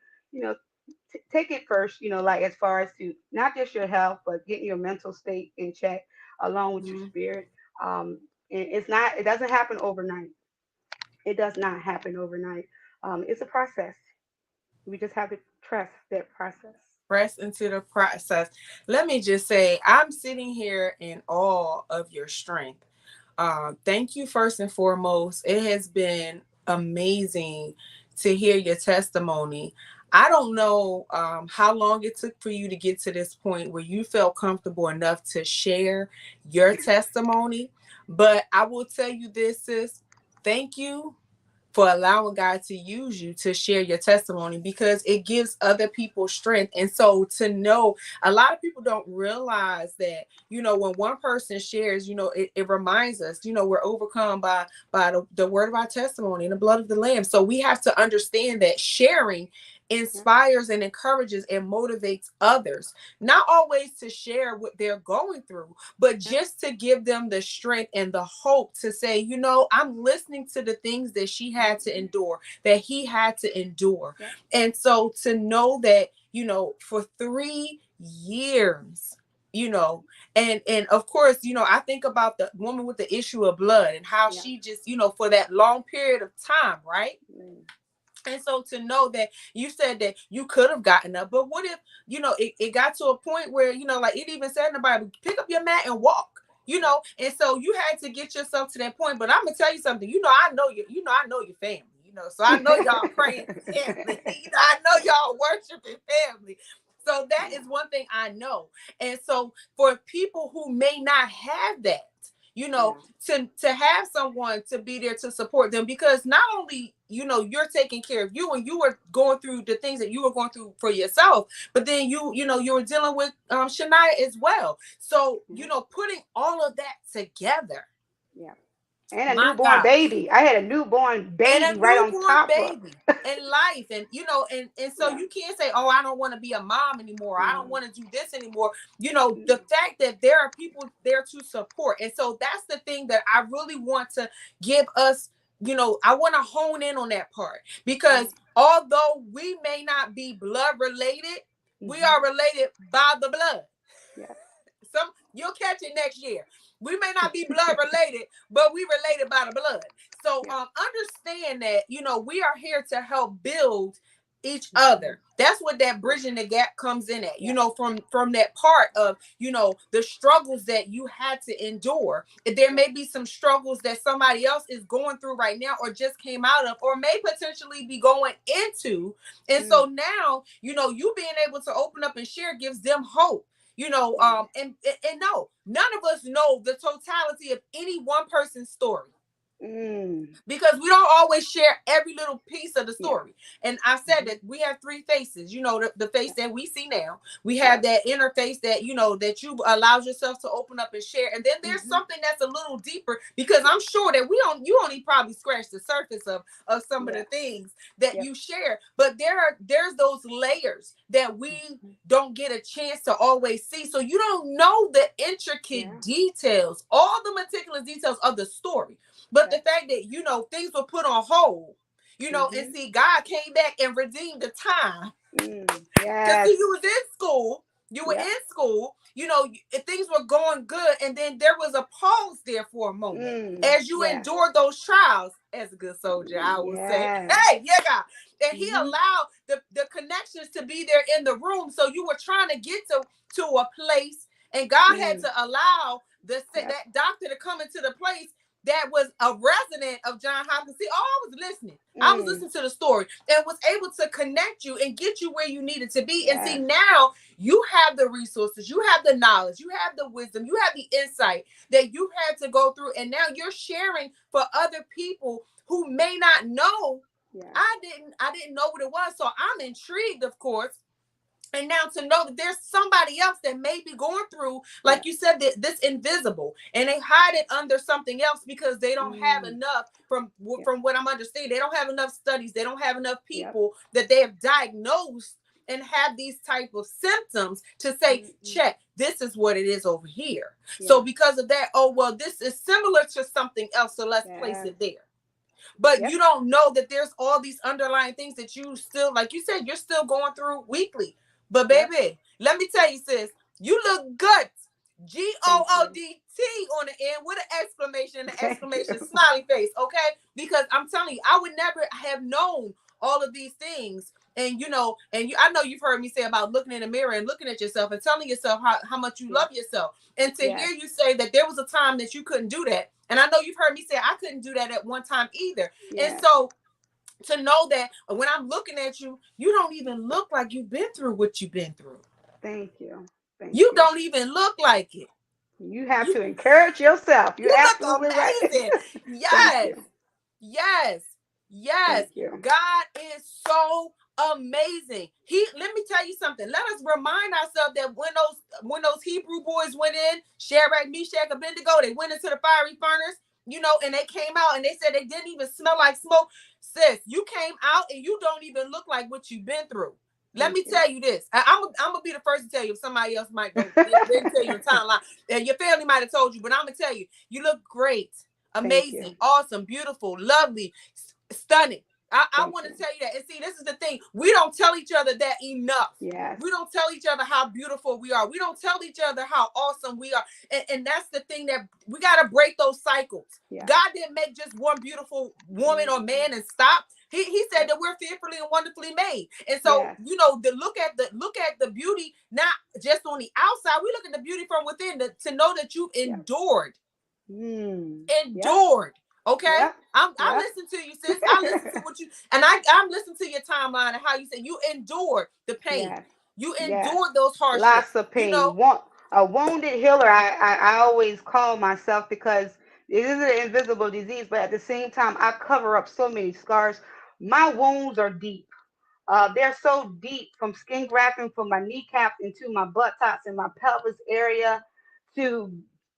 take it first, like as far as to not just your health, but getting your mental state in check along with your Mhm. spirit. And it doesn't happen overnight. It does not happen overnight. It's a process. We just have to trust that process. Press into the process. Let me just say, I'm sitting here in awe of your strength. Thank you, first and foremost. It has been amazing to hear your testimony. I don't know how long it took for you to get to this point where you felt comfortable enough to share your testimony, but I will tell you this, sis. Thank you for allowing God to use you to share your testimony, because it gives other people strength. And so to know, a lot of people don't realize that, when one person shares, it reminds us, we're overcome by the word of our testimony and the blood of the Lamb. So we have to understand that sharing Yeah. inspires and encourages and motivates others, not always to share what they're going through, but Yeah. just to give them the strength and the hope to say, I'm listening to the things that she had to Mhm. endure, that he had to endure. Yeah. And so to know that, for 3 years, you know, and of course, I think about the woman with the issue of blood and how Yeah. she just, for that long period of time, right? Mm. And so to know that you said that you could have gotten up, but what if, it got to a point where, like it even said in the Bible, pick up your mat and walk, Yeah. and so you had to get yourself to that point. But I'm gonna tell you something, I know your family, so I know y'all praying family, I know y'all worshiping family. So that Yeah. is one thing I know. And so for people who may not have that, Yeah. to have someone to be there to support them, because not only you're taking care of you and you were going through the things that you were going through for yourself, but then you were dealing with Shania as well. So Yeah. putting all of that together, Yeah. And a my newborn God, baby. I had a newborn and baby a right on newborn top of. baby and life, and and so Yeah. you can't say, oh, I don't want to be a mom anymore, I don't No. want to do this anymore. The Mm. fact that there are people there to support. And so that's the thing that I really want to give us. I want to hone in on that part, Yeah. because although we may not be blood related, we Hmm. are related by the blood. Yes. Some You'll catch it next year. We may not be blood related, but we related by the blood. So Yeah. understand that we are here to help build each Hmm. other. That's what that Yeah. bridging the gap comes in at. Yeah. From that part of the struggles that you had to endure. There Yeah. may be some struggles that somebody else is going through right now, or just came out of, or may potentially be going into. And Mm. so now, you being able to open up and share gives them hope. Yeah. And no, none of us know the totality of any one person's story. because we don't always share every little piece of the Yeah. story. And I said Mm-hmm. that we have three faces, the face that we see now. We have Yep. that inner face that, that you allows yourself to open up and share. And then there's Mm-hmm. something that's a little deeper, because Yep. I'm sure that you only probably scratch the surface of some of the Yep. things that Yep. you share. But there's those layers that we Mm-hmm. don't get a chance to always see. So you don't know the intricate Yeah. details, all the meticulous details of the story. But the Yep. fact that, things were put on hold, and Mm-hmm. see, God came back and redeemed the time. Because see, Yes. you was in school, Yep. things were going good. And then there was a pause there for a moment as you Yes. endured those trials as a good soldier, I will say. Yes. Hey, yeah, God. And he Mm-hmm. allowed the connections to be there in the room. So you were trying to get to a place, and God had Mm. to allow Yep. that doctor to come into the place that was a resident of John Hopkins. See, I was listening. I was Mm. listening to the story and was able to connect you and get you where you needed to be. And see, Yes. now you have the resources, you have the knowledge, you have the wisdom, you have the insight that you had to go through. And now you're sharing for other people who may not know. Yes. I didn't know what it was. So I'm intrigued, of course. And now to know that there's somebody else that may be going through, like Yes. you said, this invisible, and they hide it under something else because they don't have Mm. enough. From Yep. from what I'm understanding, they don't have enough studies. They don't have enough Yep. people that they have diagnosed and have these type of symptoms to say, Mm-mm. check, this is what it is over here. So Yes. because of that, oh well, this is similar to something else, so let's place Yes. it there. But Yep. you don't know that there's all these underlying things that you still, like you said, you're still going through weekly. But Yep. baby, let me tell you, sis, you look good. Thank you. GOODT on the end with an exclamation and an Thank exclamation you. smiley face, okay? Because I'm telling you, I would never have known all of these things. And I know you've heard me say about looking in the mirror and looking at yourself and telling yourself how much you Yes. love yourself. And to hear Yes. you say that there was a time that you couldn't do that. And I know you've heard me say I couldn't do that at one time either. And Yes. so to know that when I'm looking at you, you don't even look like you've been through what you've been through. Thank you. Thank You you. don't even look like it. You have You to encourage yourself. You're you look absolutely right. amazing. Thank Yes. you. Yes. Yes. Thank you. God is so amazing. Let me tell you something. Let us remind ourselves that when those Hebrew boys went in, Shadrach, Meshach, Abednego, they went into the fiery furnace, and they came out and they said they didn't even smell like smoke. Sis, you came out and you don't even look like what you've been through. Let Thank me you. tell you this. I'm gonna be the first to tell you if somebody else might go. They can tell you a timeline. Your family might have told you, but I'm gonna tell you, you look great, Thank amazing, you. awesome, beautiful, lovely, stunning. I Thank want to you. tell you that. And see, this is the thing. We don't tell each other that enough. Yes. We don't tell each other how beautiful we are. We don't tell each other how awesome we are. And that's the thing that we got to break those cycles. Yeah. God didn't make just one beautiful woman or man and stop. He said Yep. that we're fearfully and wonderfully made. And so, Yes. to look at the beauty, not just on the outside, we look at the beauty from within to know that you Yep. endured. Yep. Endured. Okay, Yep. I Yep. listen to you, sis. I listen to what you, and I'm listening to your timeline and how you said you endured the pain. Yes. You Yes. endured those hardships. Lots of pain. A wounded healer, I always call myself, because it is an invisible disease, but at the same time, I cover up so many scars. My wounds are deep. They're so deep, from skin grafting from my kneecaps into my buttocks and my pelvis area, to,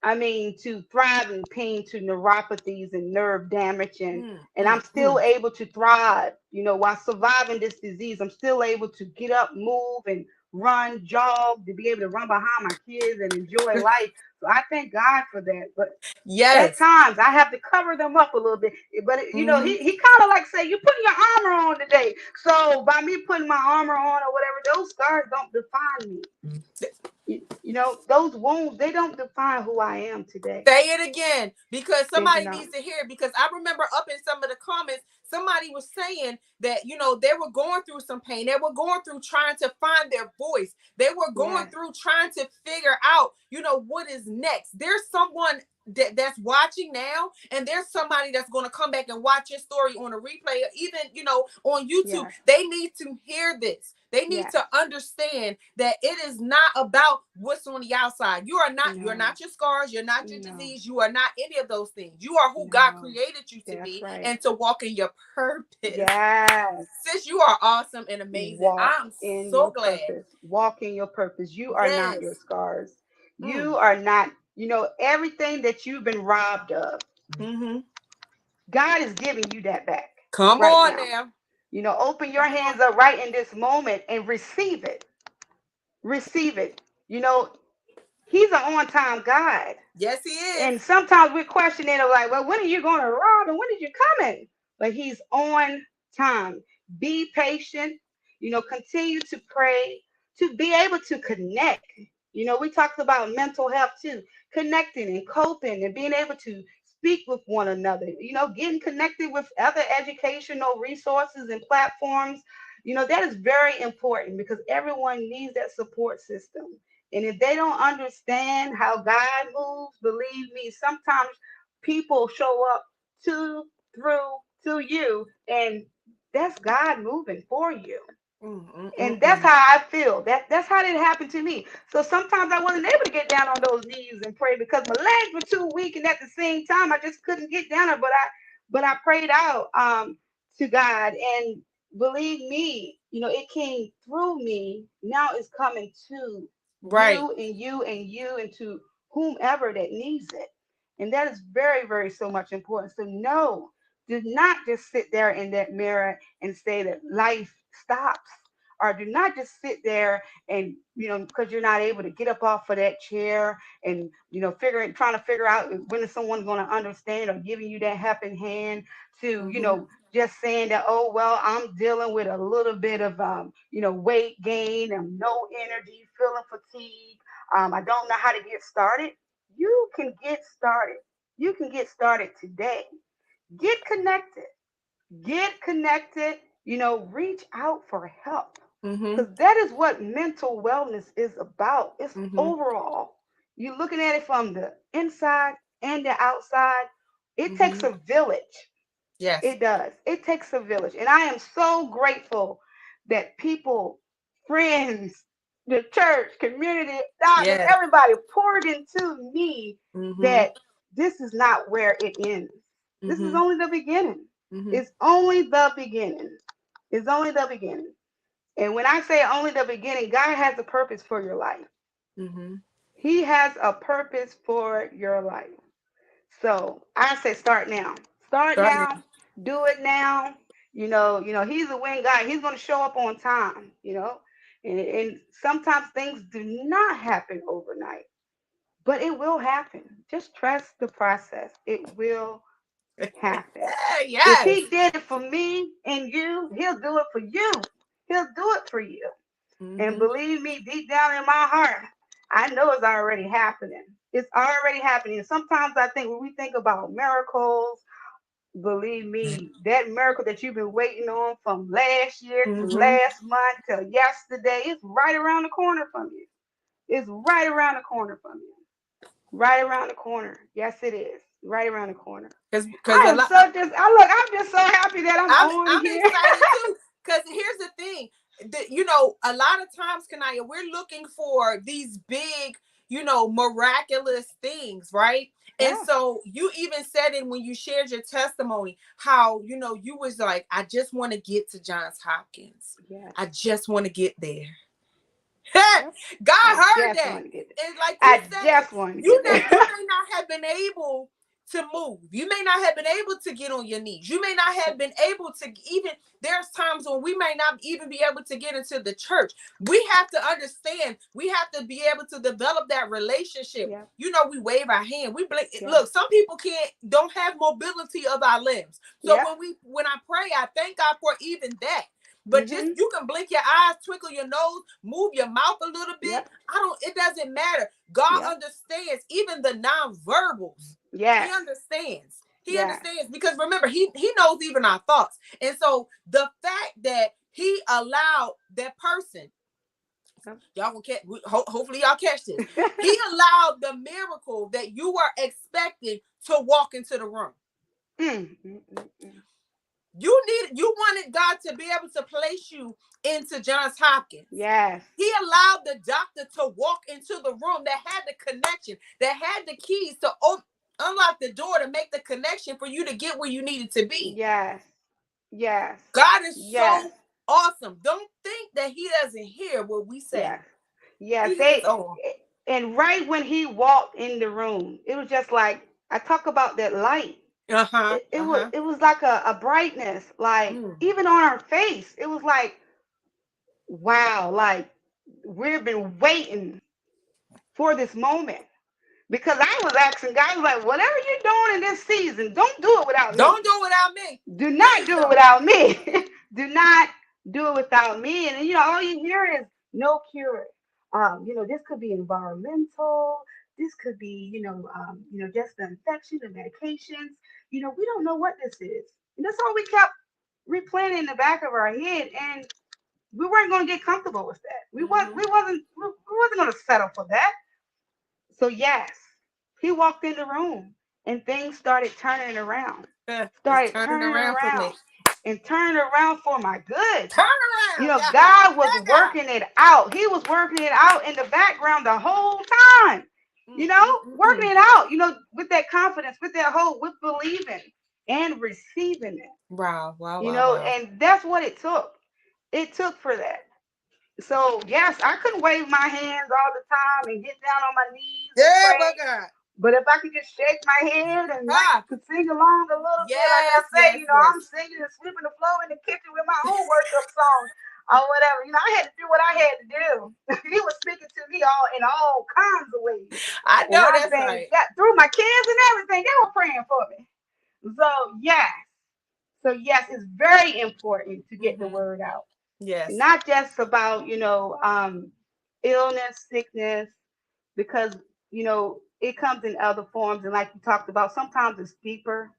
to thrive in pain, to neuropathies and nerve damage. And I'm still Mm. able to thrive, while surviving this disease. I'm still able to get up, move, and run, jog, to be able to run behind my kids and enjoy life. So I thank God for that. But at Yes. times I have to cover them up a little bit. But Mm-hmm. he kind of like say, you putting your armor on today. So by me putting my armor on or whatever, those scars don't define me. Those wounds, they don't define who I am today. Say it again, because They do somebody not. needs to hear it. Because I remember up in some of the comments, somebody was saying that, they were going through some pain. They were going through trying to find their voice. They were going Yes. through trying to figure out, what is next. There's someone that's watching now, and there's somebody that's going to come back and watch your story on a replay, or even, on YouTube. Yes. They need to hear this. They need Yes. to understand that it is not about what's on the outside. You're No. not your scars, you're not your No. disease, you are not any of those things. You are who God No. created you to That's be right. and to walk in your purpose. Yes. Sis, you are awesome and amazing. Walk I'm in your so glad. purpose. Walk in your purpose. You are not your Yes. scars. Mm. You are not, everything that you've been robbed of, Mm-hmm. God is giving you that back Come right on now. now. Open your Come on. hands up right in this moment and receive it. Receive it. He's an on time God. Yes, he is. And sometimes we're questioning of like, well, when are you going to arrive and when are you coming? But he's on time. Be patient. Continue to pray to be able to connect. We talked about mental health too, connecting and coping and being able to speak with one another. Getting connected with other educational resources and platforms. That is very important because everyone needs that support system. And if they don't understand how God moves, believe me, sometimes people show up to through to you, and that's God moving for you. Mm, mm, mm, And that's mm. how I feel. That's how it happened to me. So sometimes I wasn't able to get down on those knees and pray because my legs were too weak, and at the same time I just couldn't get down there. But I prayed out to God, and believe me, it came through me. Now it's coming to Right. you and you and you and to whomever that needs it. And that is very, very so much important. So no, do not just sit there in that mirror and say that life stops, or do not just sit there and because you're not able to get up off of that chair and trying to figure out when is someone going to understand or giving you that helping hand to Mm-hmm. just saying that, oh well, I'm dealing with a little bit of weight gain, I'm no energy, feeling fatigue, I don't know how to get started. You can get started. You can get started today. Get connected. Get connected. Reach out for help, Mm-hmm. because that is what mental wellness is about. It's Mm-hmm. overall. You're looking at it from the inside and the outside. It takes Mm-hmm. a village. Yes. It does. It takes a village. And I am so grateful that people, friends, the church, community, doctors, Yes. everybody poured into me Mm-hmm. that this is not where it ends. This is Mm-hmm. only the beginning. Mm-hmm. It's only the beginning. It's only the beginning. And when I say only the beginning, God has a purpose for your life. Mm-hmm. He has a purpose for your life. So I say start now. Start Start now. now. Do it now. He's a win guy. He's going to show up on time. And sometimes things do not happen overnight, but it will happen. Just trust the process. It will happen. If Yes. he did it for me and you, he'll do it for you. He'll do it for you. And Mm-hmm. believe me, deep down in my heart, I know it's already happening. It's already happening. And sometimes I think when we think about miracles, believe me, that miracle that you've been waiting on from last year to Mm-hmm. last month till yesterday is right around the corner from you. It's right around the corner from you. Right around the corner. Yes, it is. Right around the corner. Because I a am lot. I'm just so happy that I'm on I'm here. excited too. Because here's the thing. A lot of times, Kaniah, we're looking for these big, miraculous things, right? And Yeah. so you even said it when you shared your testimony, how, you was like, I just want to get to Johns Hopkins. Yes. I just want to get there. Yep. God I heard just that. want to get it. And like you I said, just want to you get not there. you may not have been able to move. You may not have been able to get on your knees. You may not have been able to even, there's times when we may not even be able to get into the church. We have to understand, we have to be able to develop that relationship. Yep. We wave our hand. We blink. Yes. Look, some people don't have mobility of our limbs. So Yep. when I pray, I thank God for even that. But just Mhm. you can blink your eyes, twinkle your nose, move your mouth a little bit. Yep. It doesn't matter. God Yep. understands even the non-verbals. He Yes. understands. He Yes. understands because remember, he knows even our thoughts. And so the fact that he allowed that person, Yep. y'all gonna catch, hopefully y'all catch this. He allowed the miracle that you were expecting to walk into the room. Mm, mm, mm, mm. You wanted God to be able to place you into Johns Hopkins. Yes. He allowed the doctor to walk into the room that had the connection, that had the keys to unlock the door to make the connection for you to get where you needed to be. Yes. Yes. God is Yes. so awesome. Don't think that he doesn't hear what we say. Yes. Yes. He hears all. And right when he walked in the room, it was just like, I talk about that light. Uh-huh. It was like a brightness, like Mm. even on our face. It was like, wow, like we've been waiting for this moment. Because I was asking God, I was like, whatever you're doing in this season, don't do it without me. Don't do it without me. Do not Please do it don't. without me. Do not do it without me. And all you hear is no cure. This could be environmental. This could be, just the infection, the medications. We don't know what this is. And that's all we kept replaying in the back of our head. And we weren't going to get comfortable with that. We wasn't going to settle for that. So yes, he walked in the room and things started turning around. It's Started turning turning around for me. around and turning around for my good. Turn around. God was working it out. He was working it out in the background the whole time. Working it out, with that confidence, with that hope, with believing and receiving it. Wow. Wow. And that's what it took. It took for that. So yes, I couldn't wave my hands all the time and get down on my knees and Yeah, pray. but God. But if I could just shake my head and could sing along a little bit, like I say, Yes. I'm singing and sweeping the floor in the kitchen with my own worship song or whatever. I had to do what I had to do. He was speaking to me in all kinds of ways. I know that's right. Through my kids and everything, they were praying for me. So yes, it's very important to get the word out. Yes. Not just about, illness, sickness, because, it comes in other forms. And like you talked about, sometimes it's deeper.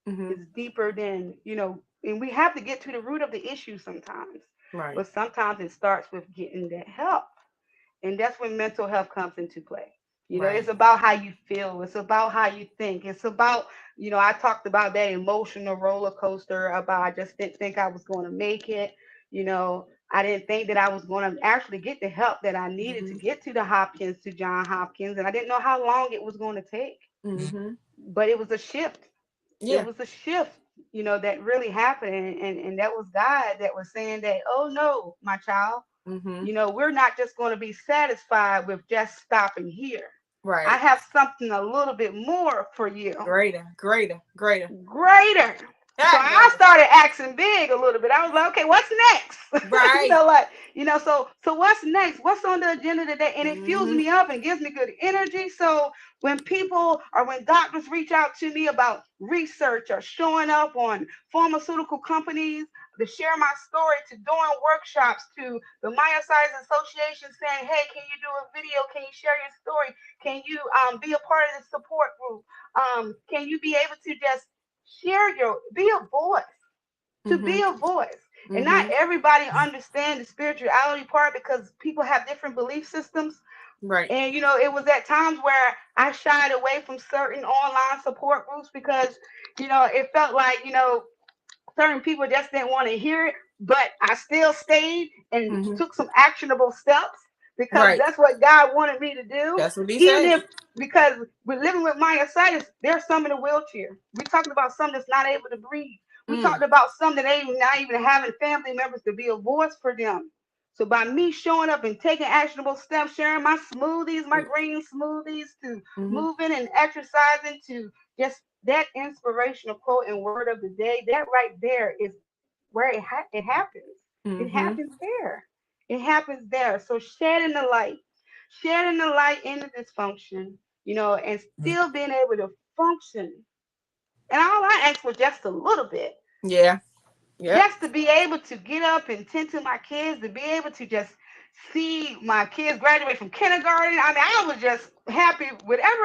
It's deeper than, and we have to get to the root of the issue sometimes. Right. But sometimes it starts with getting that help. And that's when mental health comes into play. It's about how you feel. It's about how you think. It's about, I talked about that emotional roller coaster about I just didn't think I was going to make it. I didn't think that I was going to actually get the help that I needed to get to to John Hopkins. And I didn't know how long it was going to take. But it was a shift. Yeah. It was a shift, that really happened. And that was God that was saying that, oh, no, my child, we're not just going to be satisfied with just stopping here. Right. I have something a little bit more for you. Greater. So I started asking big a little bit. I was like, okay, what's next? Right. So what's next? What's on the agenda today? And it fuels me up and gives me good energy. So when people or when doctors reach out to me about research or showing up on pharmaceutical companies to share my story, to doing workshops, to the Myositis Association saying, hey, can you do a video? Can you share your story? Can you be a part of the support group? Can you be able to just be a voice, be a voice. And not everybody understand the spirituality part because people have different belief systems. Right. And it was at times where I shied away from certain online support groups because it felt like certain people just didn't want to hear it, but I still stayed and took some actionable steps because that's what God wanted me to do. That's what he said. Because we're living with myositis, there's some in a wheelchair. We're talking about some that's not able to breathe. We talked about some that ain't not even having family members to be a voice for them. So by me showing up and taking actionable steps, sharing my smoothies, my green smoothies, to moving and exercising, to just that inspirational quote and word of the day, that right there is where it happens. It happens there. It happens there. So shedding the light into dysfunction, and still being able to function. And all I asked was just a little bit. Yeah. Just to be able to get up and tend to my kids, to be able to just see my kids graduate from kindergarten. I mean, I was just happy whatever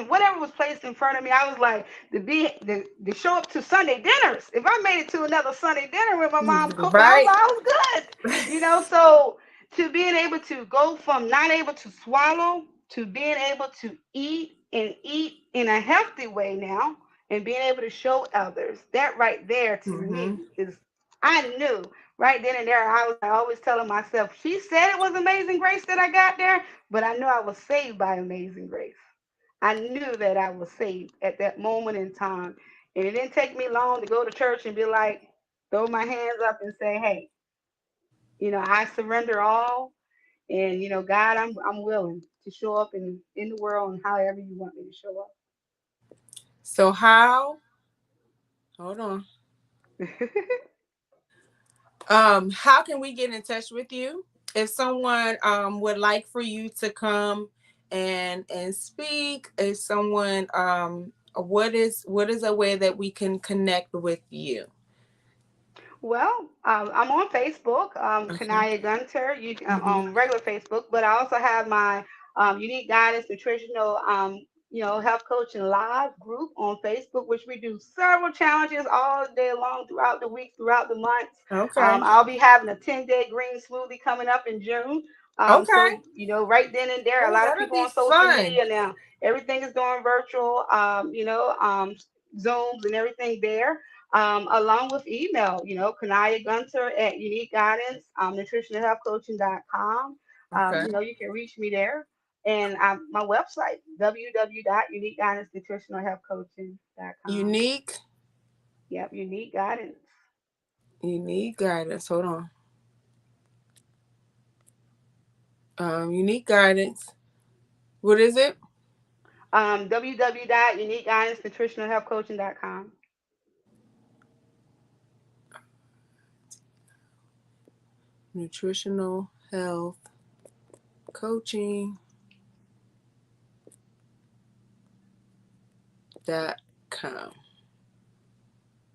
whatever was placed in front of me. I was like to show up to Sunday dinners. If I made it to another Sunday dinner with my mom cooking, I was good. So to being able to go from not able to swallow to being able to eat and eat in a healthy way now and being able to show others, that right there to Mm-hmm. me is, I knew right then and there, I was always telling myself, she said it was Amazing Grace that I got there, but I knew I was saved by Amazing Grace. I knew that I was saved at that moment in time. And it didn't take me long to go to church and be like, throw my hands up and say, hey, I surrender all. And, God, I'm willing to show up in the world and however you want me to show So hold on. up. How can we get in touch with you? If someone would like for you to come and speak, if someone what is a way that we can connect with you? Well, I'm on Facebook, Okay. Kaniah Gunter, Mm-hmm. on regular Facebook, but I also have my Unique Guidance Nutritional, Health Coaching Live group on Facebook, which we do several challenges all day long throughout the week, throughout the months. Okay. I'll be having a 10-day green smoothie coming up in June. Okay. Right then and there, a Oh, lot of that'll people be on social fun. media now, everything is going virtual, Zooms and everything there, along with email, Kaniah Gunter at Unique Guidance, nutritionalhealthcoaching.com. Okay. You can reach me there. And my website, www.uniqueguidancenutritionalhealthcoaching.com. Unique, Yep, Unique Guidance. unique guidance. Hold on. Unique guidance. What is it? www.uniqueguidancenutritionalhealthcoaching.com. Nutritional health coaching.com.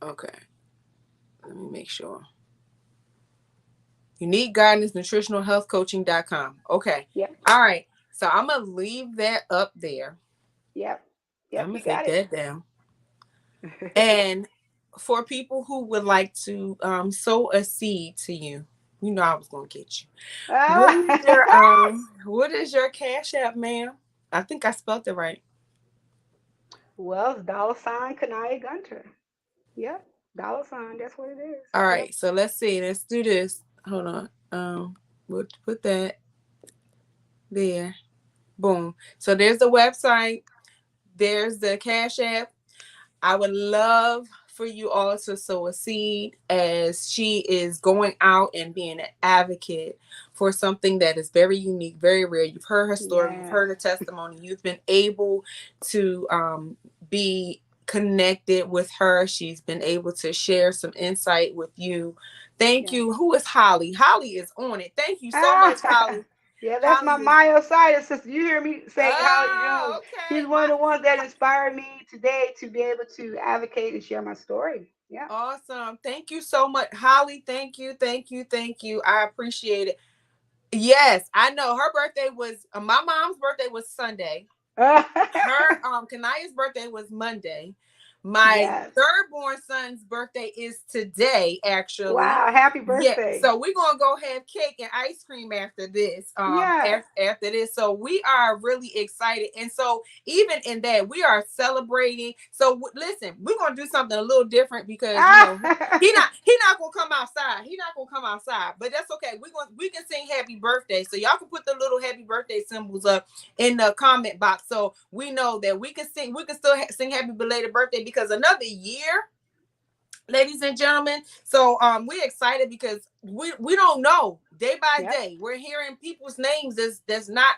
Okay. Let me make sure. Unique guidance, nutritional health coaching.com. Okay. Yep, All right. So I'm going to leave that up there. yep, I'm yep, going you to take got it. that down. And for people who would like to sow a seed to you, I was going to get you. What is your cash app, ma'am? I think I spelled it right. Well, it's $ Kaniah Gunter. Yep, $. That's what it is. All Yep. right. So let's see. Let's do this. Hold on. We'll put that there. Boom. So there's the website. There's the cash app. I would love for you all to sow a seed as she is going out and being an advocate for something that is very unique, very rare. You've heard her story, you've Yes. heard her testimony, you've been able to be connected with her. She's been able to share some insight with you. Thank Yes. you. Who is Holly? Holly is on it. Thank you so much, Ah, Holly. yeah, that's Holly my is, myositis sister. You hear me say Holly oh, Jones. okay. She's one of the ones that inspired me today to be able to advocate and share my story. Yeah. Awesome. Thank you so much, Holly. Thank you. Thank you. Thank you. I appreciate it. Yes, I know her birthday was my mom's birthday was Sunday. Her Kaniah's birthday was Monday. My Yes. third born son's birthday is today, actually. Wow. Happy Yeah, birthday. so we're gonna go have cake and ice cream after this. Yes. After this, so we are really excited, and so even in that, we are celebrating. So listen, we're gonna do something a little different because he not gonna come outside. He not gonna come outside, but that's okay. We can sing happy birthday, so y'all can put the little happy birthday symbols up in the comment box, so we know that we can sing. We can still sing happy belated birthday because another year, ladies and gentlemen. So we're excited because we don't know, day by Yep. day we're hearing people's names that's not,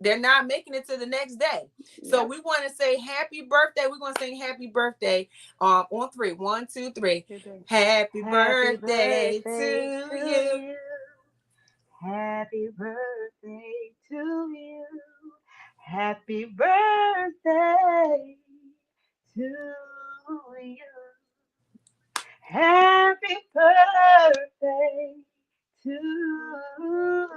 they're not making it to the next day. So Yep. we want to say happy birthday. We're going to sing happy birthday on three. One, two, three. Happy Happy birthday birthday to to you. you. Happy birthday to you. Happy birthday to you. Happy birthday to you.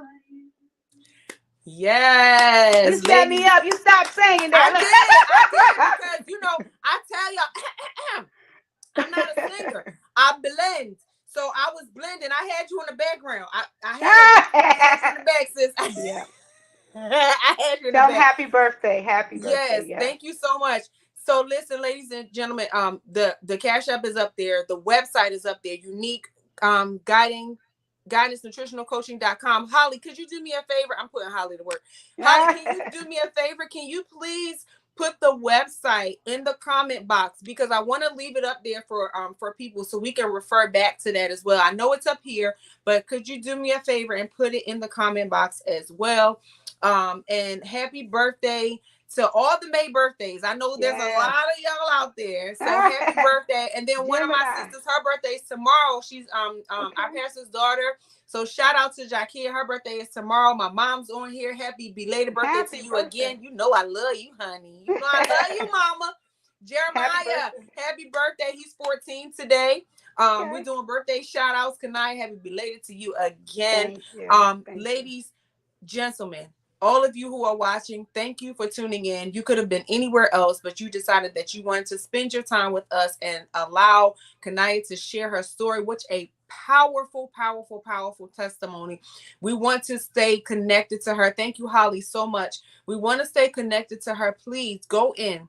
You Yes, set me ladies. up. You stop singing there. I Look. did. I did because I tell y'all, I'm not a singer. I blend. So I was blending. I had you in the background. I had you in the back, sis. Yeah. I had you in the Tell them back. happy birthday. Happy birthday. Yes, Yes. thank you so much. So listen, ladies and gentlemen, the Cash App is up there. The website is up there. Unique guiding guidance nutritional coaching.com. Holly, could you do me a favor? I'm putting Holly to work. Holly, can you do me a favor? Can you please put the website in the comment box, because I want to leave it up there for people so we can refer back to that as well. I know it's up here, but could you do me a favor and put it in the comment box as well? And happy birthday to all the May birthdays. I know there's a lot Yes. of y'all out there. So happy birthday. And then one of my Gemini. sisters, her birthday's tomorrow. She's our Okay. pastor's daughter. So shout out to Jakia. Her birthday is tomorrow. My mom's on here. Happy belated birthday to Happy you birthday. again. You know I love you, honey. You know I love you, mama. Happy Jeremiah, birthday. happy birthday. He's 14 today. Okay. We're doing birthday shout outs. Kaniah, happy belated to you again. Thank you. Thank you. Ladies, gentlemen, all of you who are watching, thank you for tuning in. You could have been anywhere else, but you decided that you wanted to spend your time with us and allow Kaniah to share her story, which a powerful, powerful, powerful testimony. We want to stay connected to her. Thank you, Holly, so much. We want to stay connected to her. Please go in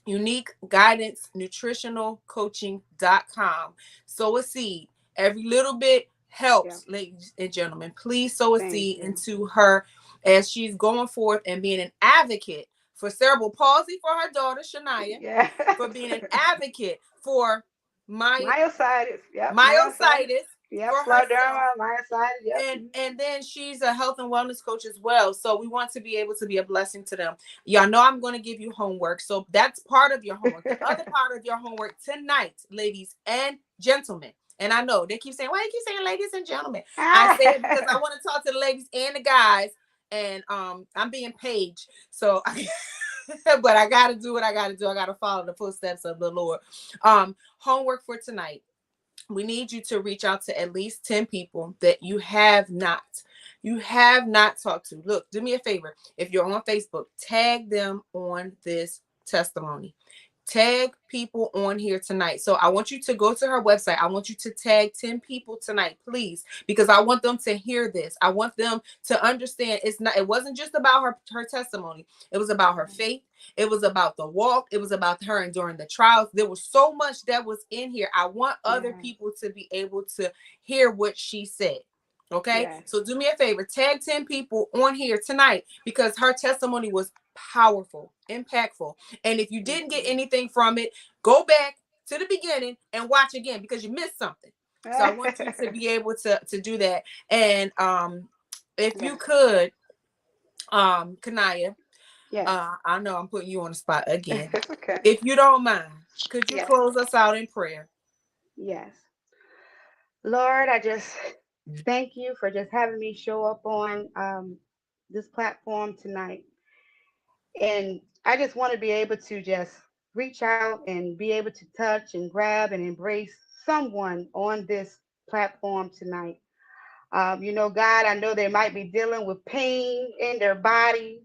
Unique Guidance Nutritional Coaching.com. Sow a seed. Every little bit Yeah. helps, ladies and gentlemen. Please sow a Thank seed you. into her as she's going forth and being an advocate for cerebral palsy for her daughter, Shania, Yes. for being an advocate for my Myositis. Yep. Myositis. myositis Yep. for herself, Scleroderma. Myositis. Yep. and then she's a health and wellness coach as well. So we want to be able to be a blessing to them. Y'all know I'm going to give you homework. So that's part of your homework. The other part of your homework tonight, ladies and gentlemen. And I know they keep saying, why do you keep saying ladies and gentlemen? I say it because I want to talk to the ladies and the guys. And I'm being paged. So but I gotta do what I gotta do. I gotta follow the footsteps of the Lord. Homework for tonight. We need you to reach out to at least 10 people that you have not talked to. Look, do me a favor. If you're on Facebook, tag them on this testimony. Tag people on here tonight. So I want you to go to her website. I want you to tag 10 people tonight, please, because I want them to hear this. I want them to understand it wasn't just about her testimony. It was about her faith. It was about the walk. It was about her enduring the trials. There was so much that was in here. I want other Yes. people to be able to hear what she said. Okay, Yes. so do me a favor, tag 10 people on here tonight, because her testimony was powerful, impactful. And if you Thank didn't get you. anything from it, go back to the beginning and watch again, because you missed something. So I want you to be able to do that. And if you Yes. could, Kaniah, Yes. I know I'm putting you on the spot again. It's okay. If you don't mind, could you Yes. close us out in prayer? Yes. Lord, I just thank you for just having me show up on this platform tonight. And I just want to be able to just reach out and be able to touch and grab and embrace someone on this platform tonight. God, I know they might be dealing with pain in their body.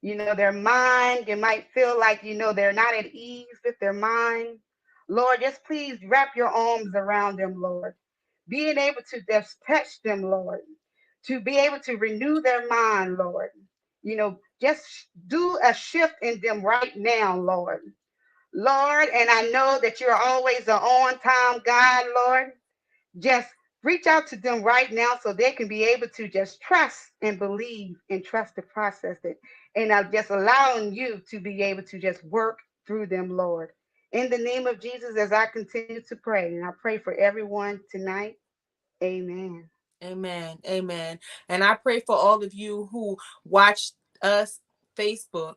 Their mind, they might feel like, they're not at ease with their mind. Lord, just please wrap your arms around them, Lord. Being able to just touch them, Lord, to be able to renew their mind, Lord. Just do a shift in them right now, Lord. Lord, and I know that you're always an on time God, Lord. Just reach out to them right now so they can be able to just trust and believe and trust the process that, and just allowing you to be able to just work through them, Lord. In the name of Jesus, as I continue to pray, and I pray for everyone tonight. Amen. Amen. Amen. And I pray for all of you who watched us Facebook,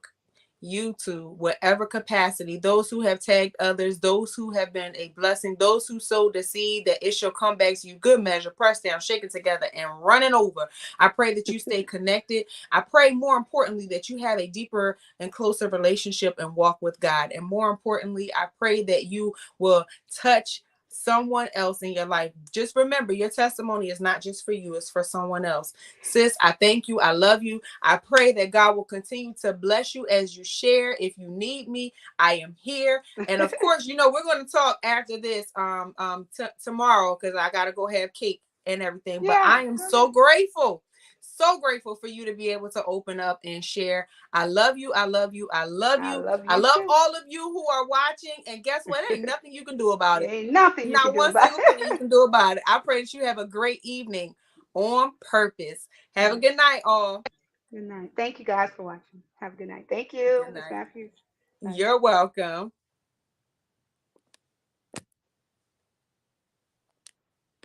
YouTube, whatever capacity, those who have tagged others, those who have been a blessing, those who sowed the seed that it shall come back to you, good measure, pressed down, shaken together, and running over. I pray that you stay connected. I pray more importantly that you have a deeper and closer relationship and walk with God. And more importantly, I pray that you will touch someone else in your life. Just remember, your testimony is not just for you, it's for someone else. Sis, I thank you. I love you. I pray that God will continue to bless you as you share. If you need me, I am here. And of course, we're going to talk after this tomorrow, because I got to go have cake and everything. But Yeah. I am Okay. so grateful. so grateful for you to be able to open up and share. I love you. I love you. I love I you. love I you love too. all of you who are watching. And guess what? There ain't nothing you can do about it. Ain't nothing you can Not do one about single thing you it. can do about it. I pray that you have a great evening on purpose. Have a Yes. good night, all. Good night. Thank you guys for watching. Have a good night. Thank you, Good Miss night. Matthews. Bye. You're welcome.